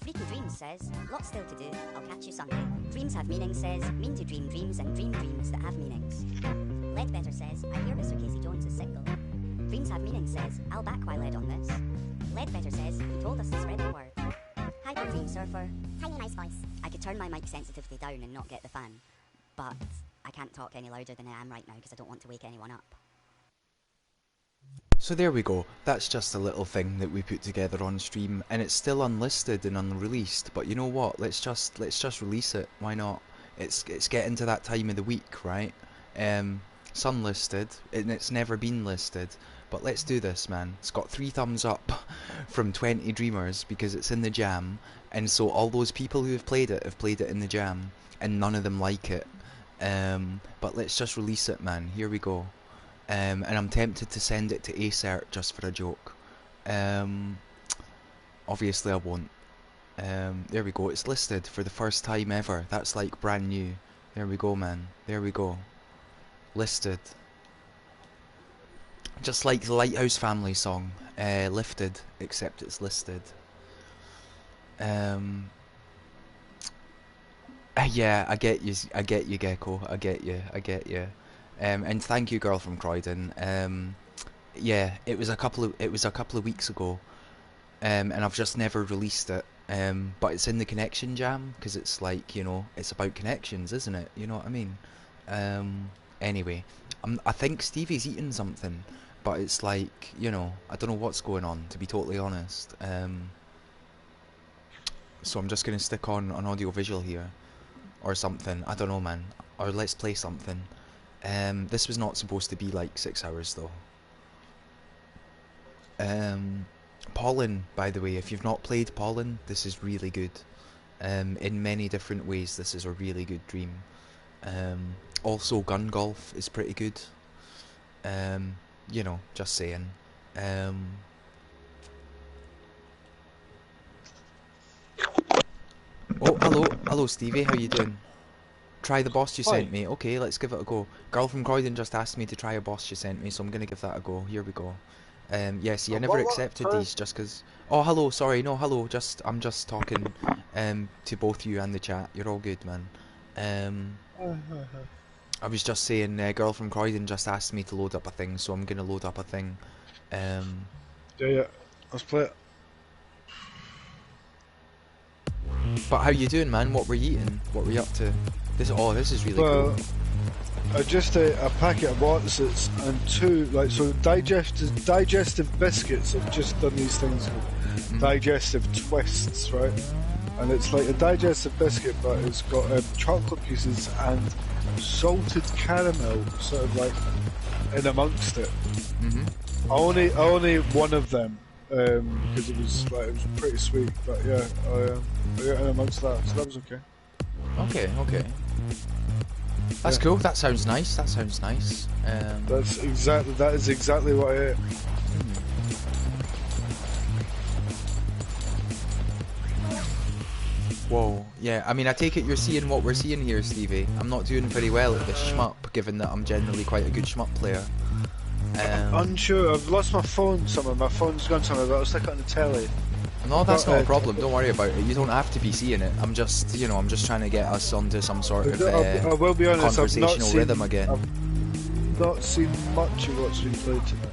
Freaky Dreams says, lots still to do, I'll catch you Sunday. Dreams Have Meaning says, mean to dream dreams and dream dreams that have meanings. Ledbetter says, I hear Mr. Casey Jones is single. Dreams Have Meaning says, I'll back while led on this. Ledbetter says, he told us to spread the word. Hyperplane surfer. Tiny nice voice. I could turn my mic sensitivity down and not get the fan, but I can't talk any louder than I am right now because I don't want to wake anyone up. So there we go. That's just a little thing that we put together on stream, and it's still unlisted and unreleased. But you know what? Let's just release it. Why not? It's getting to that time of the week, right? It's unlisted and it's never been listed. But let's do this, man. It's got 3 thumbs up from 20 dreamers because it's in the jam, and so all those people who have played it in the jam, and none of them like it. But let's just release it, man. Here we go. And I'm tempted to send it to Acert just for a joke. Obviously I won't. There we go. It's listed for the first time ever. That's like brand new. There we go, man. There we go. Listed. Just like the Lighthouse Family song, lifted, except it's listed. Yeah, I get you, Gecko. I get you. And thank you, girl from Croydon. Yeah, it was a couple of weeks ago, and I've just never released it. But it's in the connection jam because it's like, you know, it's about connections, isn't it? You know what I mean? Anyway, I think Stevie's eating something, but it's like, you know, I don't know what's going on, to be totally honest. So I'm just gonna stick on an audio visual here, or something. I don't know, man. Or let's play something. This was not supposed to be like 6 hours though. Pollen, by the way, if you've not played Pollen, this is really good. In many different ways, this is a really good dream. Also, Gun Golf is pretty good. You know, just saying. Oh, hello Stevie, how you doing? Try the boss you sent me. Okay, let's give it a go. Girl from Croydon just asked me to try a boss she sent me, so I'm gonna give that a go. Here we go. Yeah, see, I never accepted these just because... Oh, hello, sorry, no, hello, I'm just talking to both you and the chat. You're all good, man. I was just saying, girl from Croydon just asked me to load up a thing, so I'm gonna load up a thing. Yeah, let's play it. But how you doing, man? What were you eating? What were you up to? This is really cool. I just ate a packet of Watsits and 2, like, so digestive biscuits. I've just done these things called digestive twists, right? And it's like a digestive biscuit, but it's got chocolate pieces and salted caramel sort of like in amongst it. I only ate one of them because it was pretty sweet, but yeah, I ate in amongst that, so that was okay. Okay. That's cool. That sounds nice. That is exactly what I ate. Whoa. Yeah. I mean, I take it you're seeing what we're seeing here, Stevie. I'm not doing very well at this shmup, given that I'm generally quite a good shmup player. I'm unsure. I've lost my phone somewhere. My phone's gone somewhere, but I'll stick it on the telly. No, that's not a problem. Don't worry about it. You don't have to be seeing it. I'm just, you know, I'm just trying to get us onto some sort of I will be honest, conversational rhythm again. I've not seen much of what's been played tonight.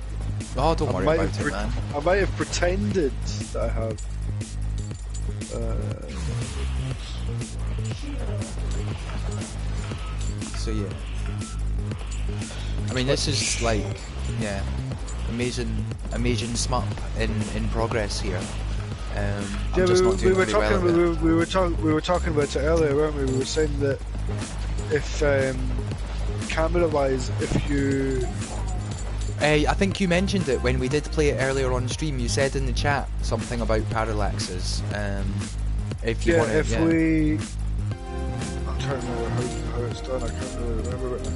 Oh, don't worry about it, man. I might have pretended that I have. So yeah. I mean, this is like, yeah, amazing shmup in progress here. Yeah, we were talking about it earlier, weren't we? We were saying that if camera-wise, if you... I think you mentioned it when we did play it earlier on stream. You said in the chat something about parallaxes. If you want to, we... I'm trying to remember how it's done. I can't really remember it now.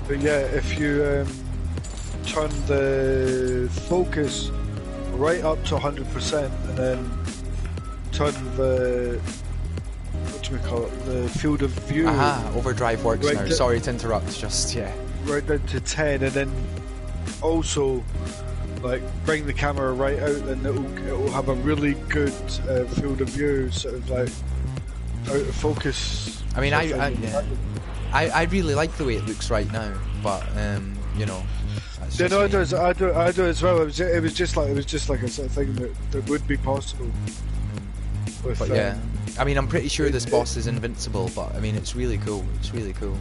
But yeah, if you turn the focus right up to 100% and then turn the the field of view. Overdrive works right now. Sorry to interrupt. Right down to 10, and then also like bring the camera right out, and it'll have a really good field of view, sort of like out of focus. I mean, I really like the way it looks right now, but you know. Yeah, no, I do as well. It was just like a sort of thing that would be possible. With, But yeah, I mean, I'm pretty sure this it- boss is invincible, but I mean, it's really cool. It's really cool.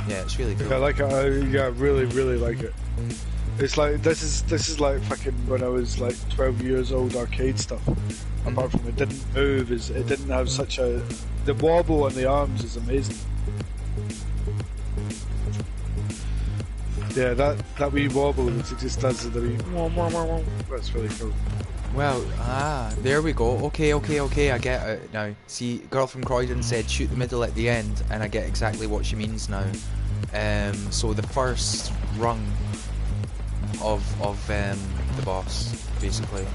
Yeah, it's really cool. I like it. I really, really like it. It's like this is like fucking when I was like 12 years old arcade stuff. Apart from it didn't move, it didn't have such a the wobble on the arms is amazing. Yeah, that wee wobble that it just does the wee that's really cool. Well, there we go. Okay, I get it now. See, Girl from Croydon said shoot the middle at the end, and I get exactly what she means now. So the first rung of the boss, basically.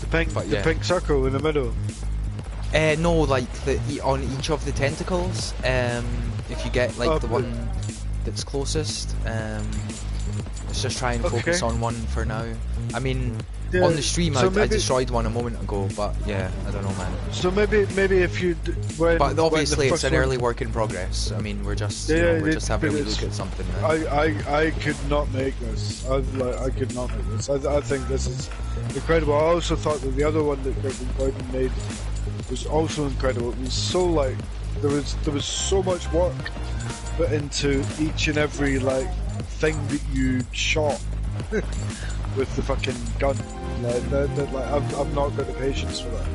The pink circle in the middle. No, like on each of the tentacles. If you get like the one that's closest, let's just try and focus on one for now. I mean, on the stream I destroyed one a moment ago, but yeah, I don't know, man. So maybe if you but obviously it's an early work in progress. I mean, we're just we're just having a wee look at something. Right? I could not make this. I could not make this. I think this is incredible. I also thought that the other one that Gordon made was also incredible. It was so like there was so much work put into each and every like thing that you shot with the fucking gun. Like, I've not got the patience for that.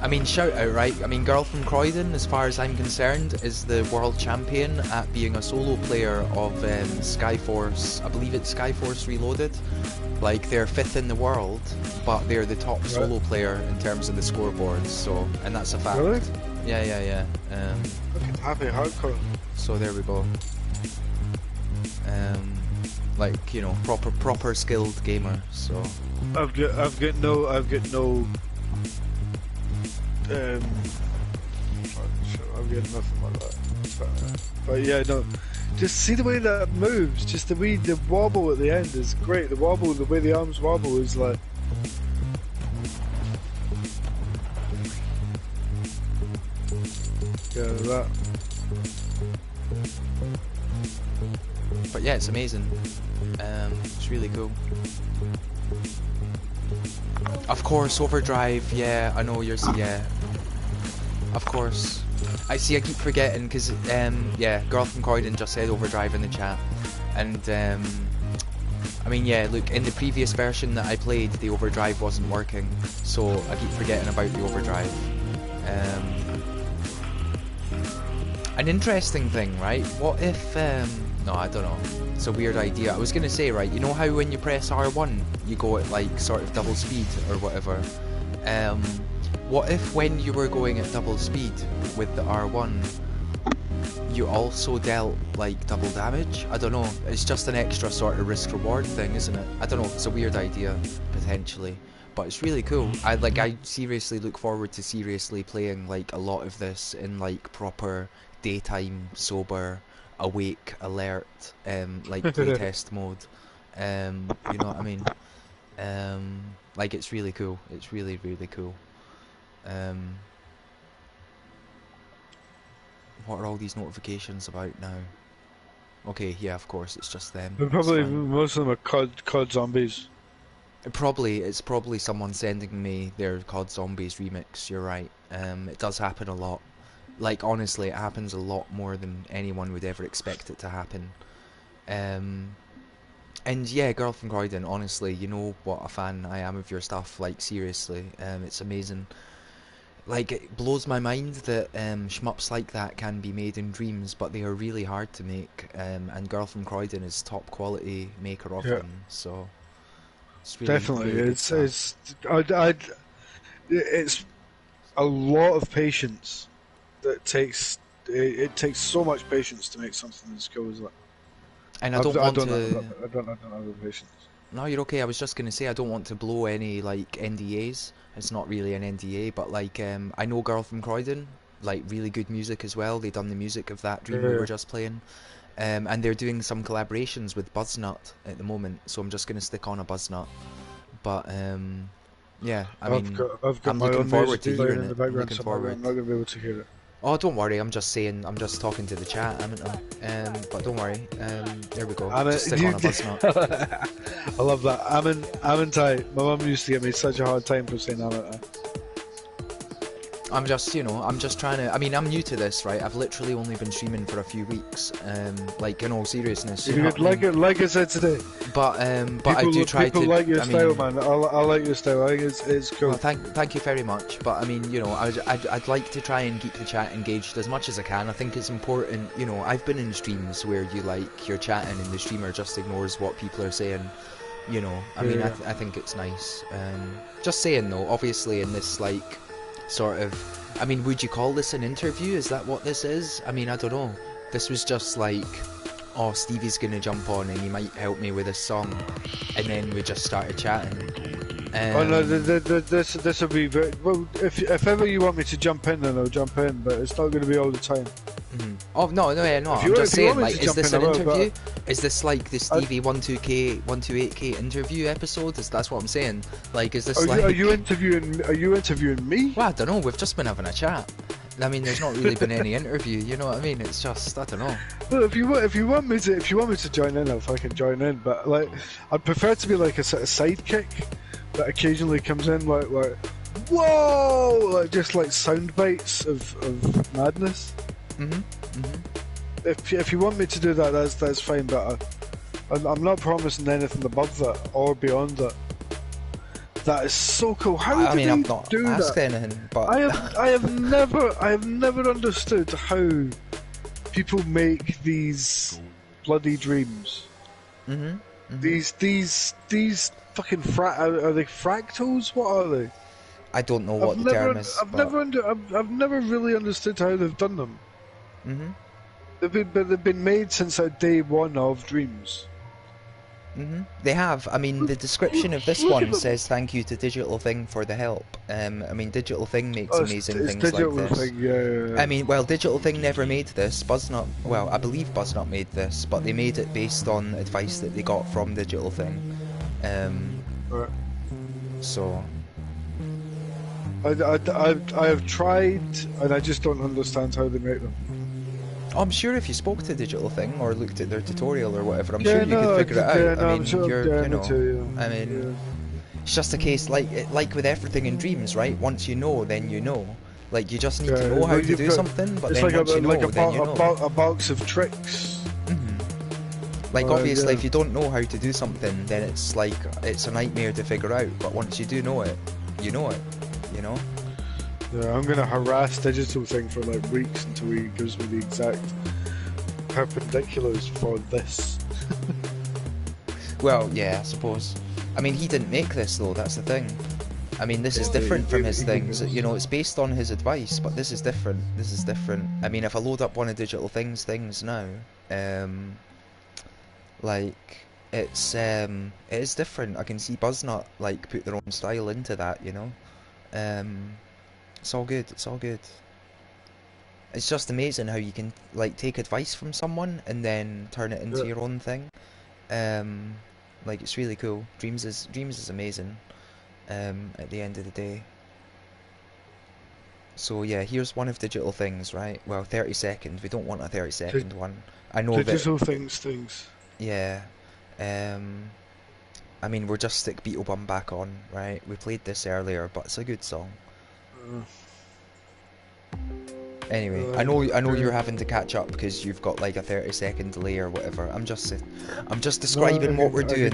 I mean, shout out, right? I mean, Girl from Croydon, as far as I'm concerned, is the world champion at being a solo player of Skyforce. I believe it's Skyforce Reloaded. Like, they're 5th in the world, but they're the top solo player in terms of the scoreboards. So, and that's a fact. Really? Yeah. Fucking happy hardcore. So there we go. Like, you know, proper skilled gamer. So I've got no I've got nothing like that. But yeah, no. Just see the way that it moves. Just the wobble at the end is great. The way the arms wobble is like. Yeah, that. But yeah, it's amazing. It's really cool. Of course, Overdrive. Yeah, I know yeah. Of course. I keep forgetting because yeah, Girl from Croydon just said Overdrive in the chat, and I mean, yeah, look, in the previous version that I played, the Overdrive wasn't working, so I keep forgetting about the Overdrive. An interesting thing, right? What if no, I don't know. It's a weird idea. I was gonna say, right, you know how when you press R1, you go at like sort of double speed or whatever. What if when you were going at double speed with the R1, you also dealt like double damage? I don't know. It's just an extra sort of risk-reward thing, isn't it? I don't know. It's a weird idea, potentially, but it's really cool. I seriously look forward to seriously playing like a lot of this in like proper daytime, sober, awake, alert, like playtest mode. You know what I mean? Like it's really cool. It's really cool. What are all these notifications about now? Okay, yeah, of course, it's just them. Probably most of them are COD zombies. It's probably someone sending me their COD Zombies remix. You're right. It does happen a lot. Like honestly, it happens a lot more than anyone would ever expect it to happen. And yeah, Girl from Croydon, honestly, you know what a fan I am of your stuff. Like seriously, it's amazing. Like, it blows my mind that shmups like that can be made in Dreams, but they are really hard to make. And Girl from Croydon is top quality maker of them, so it's really, definitely really it's a lot of patience that takes. It takes so much patience to make something as cool as that. And I don't have to. I don't have the patience. No, you're okay. I was just gonna say I don't want to blow any like NDAs. It's not really an NDA, but like I know Girl from Croydon, like really good music as well. They done the music of that Dream we were just playing, and they're doing some collaborations with Buzznut at the moment. So I'm just gonna stick on a Buzznut. But yeah, I'm looking forward to hearing it. I'm looking forward. I'm not gonna be able to hear it. Oh, don't worry. I'm just saying. I'm just talking to the chat, haven't I? But don't worry. There we go. Just stick on a buzz knot. I love that. Amintai. My mum used to give me such a hard time for saying Amintai. I'm just, I'm just trying to. I mean, I'm new to this, right? I've literally only been streaming for a few weeks. Like in all seriousness, you know what I mean? Like I said today. But I do try to. People like your style, man. I like your style. I think it's cool. Well, thank you very much. But I mean, I'd like to try and keep the chat engaged as much as I can. I think it's important. I've been in streams where you're chatting and the streamer just ignores what people are saying. I mean, I think it's nice. Just saying though, obviously in this like. Sort of, I mean, would you call this an interview? Is that what this is? I mean, I don't know. This was just like, oh, Stevie's gonna jump on and he might help me with a song, and then we just started chatting. Oh no, this will be very well. If ever you want me to jump in, then I'll jump in, but it's not going to be all the time. Mm-hmm. Oh no, I'm just saying, like, is this an interview? Is this like the stevie128k interview episode? That's what I'm saying. Like, is this like? Are you interviewing me? Well, I don't know. We've just been having a chat. I mean, there's not really been any interview. You know what I mean? It's just, I don't know. Well, if you want me to join in, I'll fucking join in. But like, I'd prefer to be like a sort of sidekick that occasionally comes in, like whoa, like just like sound bites of madness. If you want me to do that, that's fine. But I'm not promising anything above that or beyond that. That is so cool. How do they do that? Anything, but I have never understood how people make these bloody dreams. These fucking are they fractals? What are they? I don't know what the term is. I've never really understood how they've done them. They've been made since day one of dreams. They have. I mean, the description of this one says thank you to Digital Thing for the help. I mean, Digital Thing makes amazing things like this. Yeah. I mean, well, Digital Thing never made this. I believe Buzznut made this, but they made it based on advice that they got from Digital Thing. So. I have tried, and I just don't understand how they make them. I'm sure if you spoke to Digital Thing or looked at their tutorial or whatever, I'm sure you could figure it out. I mean, it's just a case like with everything in dreams, right? Once you know, then you know. Like, you just need to know how to do something, but then once you know, then you know. A box of tricks. Like, obviously, if you don't know how to do something, then it's like, it's a nightmare to figure out. But once you do know it, you know it, you know? Yeah, I'm gonna harass Digital Thing for like weeks until he gives me the exact perpendiculars for this. Well, yeah, I suppose. I mean, he didn't make this though, that's the thing. I mean, this is different from his things. You know, it's based on his advice, but this is different. This is different. I mean, if I load up one of Digital Thing's things now, like, it is different. I can see Buzznut like put their own style into that, you know. It's all good. It's all good. It's just amazing how you can like take advice from someone and then turn it into your own thing. Like, it's really cool. Dreams is amazing. At the end of the day. So yeah, here's one of Digital Things, right? Well, 30 seconds. We don't want a 30-second one. I know Digital Things. Yeah. I mean, we'll just stick Beetlebum back on, right? We played this earlier, but it's a good song. Anyway, I know you're having to catch up because you've got like a 30-second delay or whatever. I'm just describing what we're doing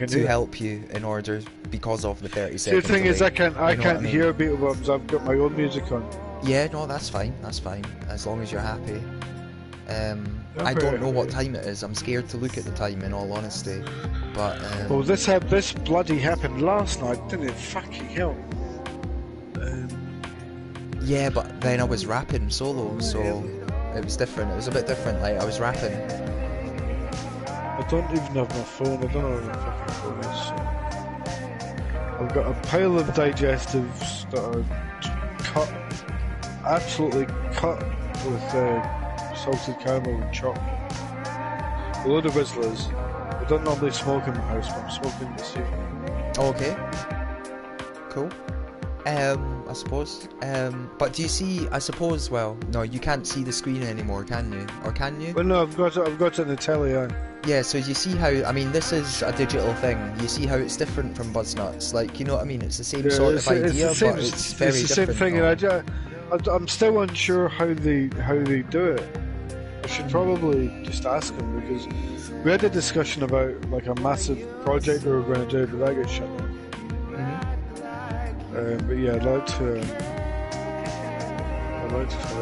to help you in order because of the 30 seconds. The thing is, I can't hear Beetlebums. I've got my own music on. Yeah, no, that's fine. That's fine as long as you're happy. I don't know what time it is. I'm scared to look at the time, in all honesty. But well, this bloody happened last night, didn't it? Fucking hell. Yeah, but then I was rapping solo, so it was different. It was a bit different. Like, I was rapping. I don't even have my phone. I don't know where my fucking phone is. So. I've got a pile of digestives that are cut, absolutely cut with salted caramel and chocolate. A load of Rizzlers. I don't normally smoke in the house, but I'm smoking this here. Okay. Cool. I suppose. But do you see? I suppose. Well, no, you can't see the screen anymore, can you? Or can you? Well, no, I've got it in the telly. Yeah. So you see how? I mean, this is a digital thing. You see how it's different from Buzznuts. Like, you know what I mean? It's the same sort of idea, but it's very it's the same different. thing, and I'm still unsure how they do it. I should probably just ask them, because we had a discussion about like a massive project we were going to do, but that got shut down. But yeah, I'd like to.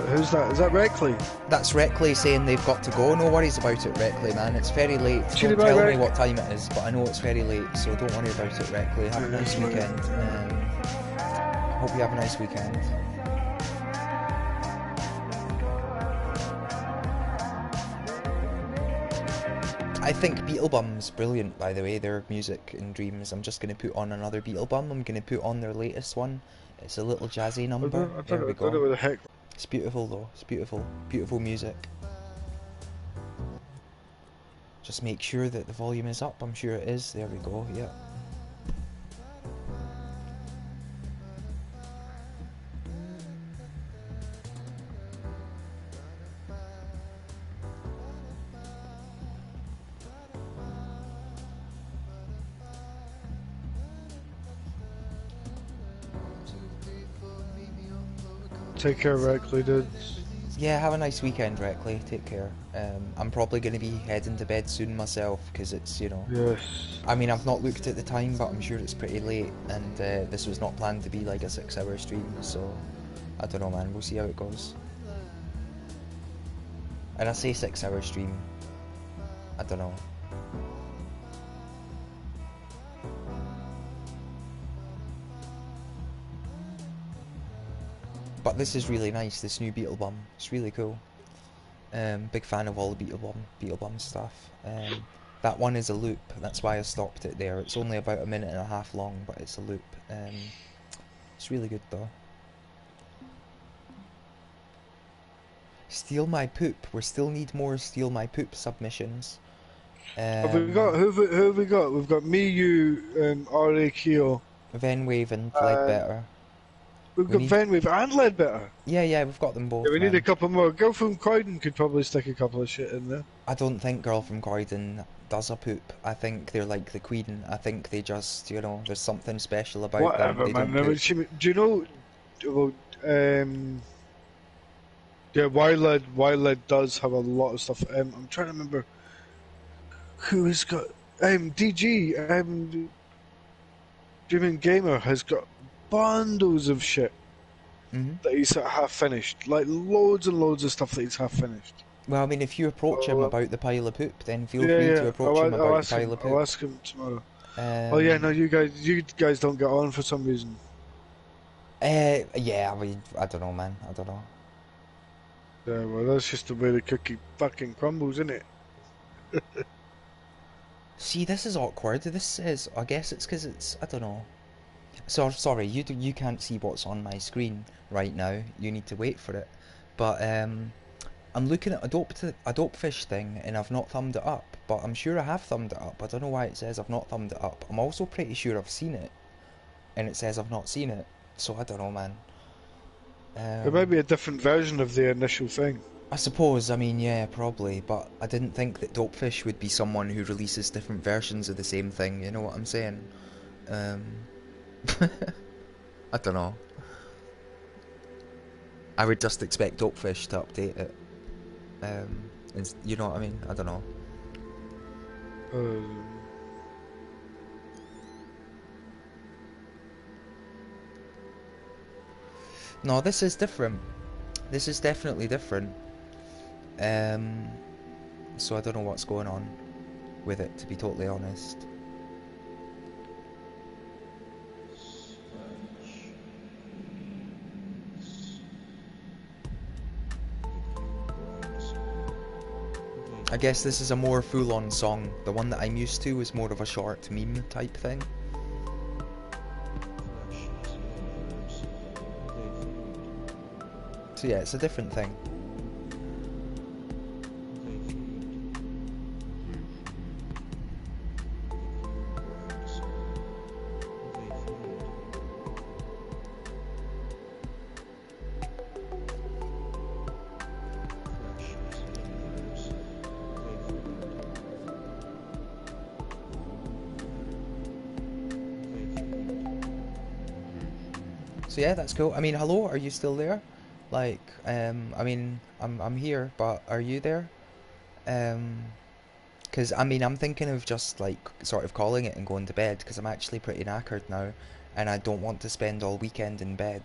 Who's that? Is that Reckley? That's Reckley saying they've got to go. No worries about it, Reckley, man. It's very late. Cheery Don't tell bye, me what time it is, but I know it's very late, so don't worry about it, Reckley. Have a nice weekend. Hope you have a nice weekend. I think Beetlebum's brilliant, by the way, their music in Dreams. I'm just going to put on another Beetlebum. I'm going to put on their latest one. It's a little jazzy number. There we go. I don't know what the heck. It's beautiful though. It's beautiful. Beautiful music. Just make sure that the volume is up. I'm sure it is. There we go. Yeah. Take care, Reckley, dude. Yeah, have a nice weekend, Reckley. Take care. I'm probably going to be heading to bed soon myself, because it's, you know... Yes. I mean, I've not looked at the time, but I'm sure it's pretty late, and this was not planned to be like a 6-hour stream, so... I don't know, man. We'll see how it goes. And I say 6-hour stream. I don't know. But this is really nice, this new Beetlebum. It's really cool. Big fan of all the Beetlebum stuff. That one is a loop, that's why I stopped it there. It's only about 1.5 minutes long, but it's a loop. It's really good though. Steal My Poop. We still need more Steal My Poop submissions. Have we got, who have we got? We've got me, you, R.A. Keo. Venwave and Ledbetter. We've got Venwave and Ledbetter. Yeah, we've got them both. Yeah, we man. need a couple more. Girl from Croydon could probably stick a couple of shit in there. I don't think Girl from Croydon does a poop. I think they're like the Queen. I think they just, you know, there's something special about Whatever, them. man. Do you know? Well, yeah, Wildled does have a lot of stuff. I'm trying to remember who has got. DG. Dreaming Gamer has got bundles of shit that he's half finished, like loads and loads of stuff that he's half finished. Well, I mean, if you approach him about the pile of poop, then feel free to approach him about the pile of poop. I'll ask him tomorrow. Oh yeah, no, you guys don't get on for some reason. Yeah, I mean, I don't know, man. I don't know. Yeah, well, that's just the way the cookie fucking crumbles, isn't it? See, this is awkward. This is, I guess it's because it's, I don't know. So sorry, you can't see what's on my screen right now. You need to wait for it. But I'm looking at a Dopefish thing, and I've not thumbed it up. But I'm sure I have thumbed it up. I don't know why it says I've not thumbed it up. I'm also pretty sure I've seen it, and it says I've not seen it. So I don't know, man. There might be a different version of the initial thing. I suppose, I mean, yeah, probably, but I didn't think that Dopefish would be someone who releases different versions of the same thing, you know what I'm saying? I don't know. I would just expect Dopefish to update it. You know what I mean? I don't know. No, this is different. This is definitely different. So I don't know what's going on with it, to be totally honest. I guess this is a more full-on song. The one that I'm used to is more of a short meme type thing. So yeah, it's a different thing. So yeah, that's cool. I mean, hello, are you still there? Like, I mean, I'm here, but are you there? Um, 'Cause I mean, I'm thinking of just like sort of calling it and going to bed, because I'm actually pretty knackered now, and I don't want to spend all weekend in bed,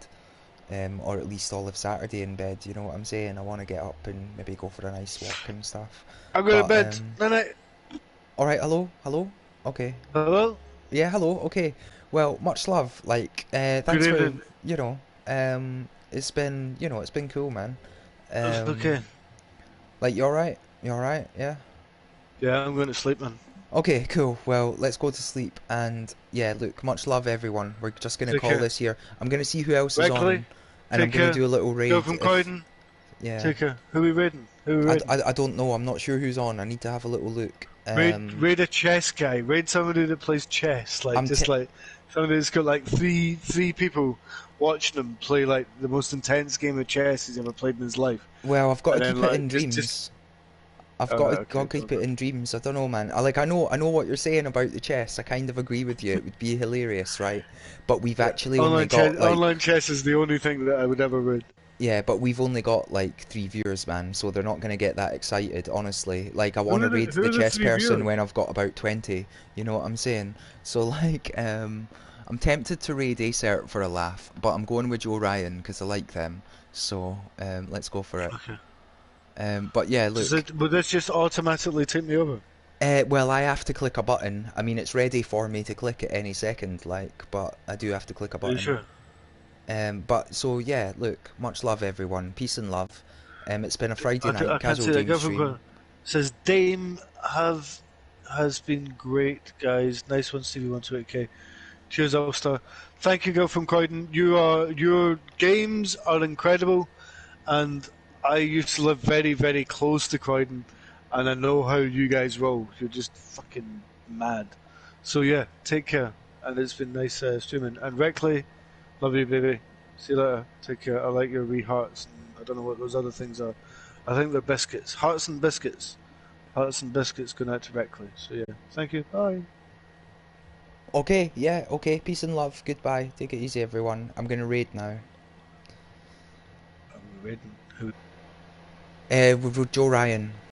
or at least all of Saturday in bed. You know what I'm saying? I want to get up and maybe go for a nice walk and stuff. I'm going to But bed. Night night. all right, hello, hello, okay, Hello? yeah, hello, okay. Well, much love. Like, Good thanks for evening. it's been it's been cool, man. It's okay. Like, you alright? You alright? Yeah. Yeah, I'm going to sleep, man. Okay, cool. Well, let's go to sleep. And yeah, look, much love, everyone. We're just gonna Take call care. this here. I'm gonna see who else is Reckley, on, and I'm take gonna care. do a little Go raid. from If Croydon. yeah, Take care. Who are we raiding? Who are we raiding? I don't know. I'm not sure who's on. I need to have a little look. Raid a chess guy. Raid somebody that plays chess. Like I'm just t like somebody that's got like three people watching him play like the most intense game of chess he's ever played in his life. Well, I've got And to then keep it like in just dreams. I've got alright, to okay, keep go. it in dreams. I don't know, man. I know what you're saying about the chess. I kind of agree with you. It would be hilarious, right? But we've Yeah. actually only got like Online chess is the only thing that I would ever raid. yeah, but we've only got like 3 viewers, man, so they're not gonna get that excited, honestly. Like, I want to raid Who the are the chess three person viewers? when I've got about 20. You know what I'm saying? So like, I'm tempted to raid Acert for a laugh, but I'm going with Joe Ryan because I like them. So let's go for it. Okay. But yeah, look. Would this just automatically take me over? Well, I have to click a button. I mean, it's ready for me to click at any second, like, but I do have to click a Are you button. sure? But so yeah, look, much love, everyone. Peace and love. It's been a Friday I night can't casual see that. game Go from stream. Croydon. Says Dame has been great, guys. Nice one, stevie128k. Cheers, ItsAllStar. Thank you, girl from Croydon. Your games are incredible, and I used to live very, very close to Croydon, and I know how you guys roll. You're just fucking mad. So yeah, take care, and it's been nice streaming. And Reckley, love you, baby. See you later. Take care. I like your wee hearts. And I don't know what those other things are. I think they're biscuits. Hearts and biscuits. Hearts and biscuits going out to Reckley. So yeah, thank you. Bye. Okay, yeah, okay. Peace and love. Goodbye. Take it easy, everyone. I'm gonna raid now. I'm reading. Who? With Joe Ryan.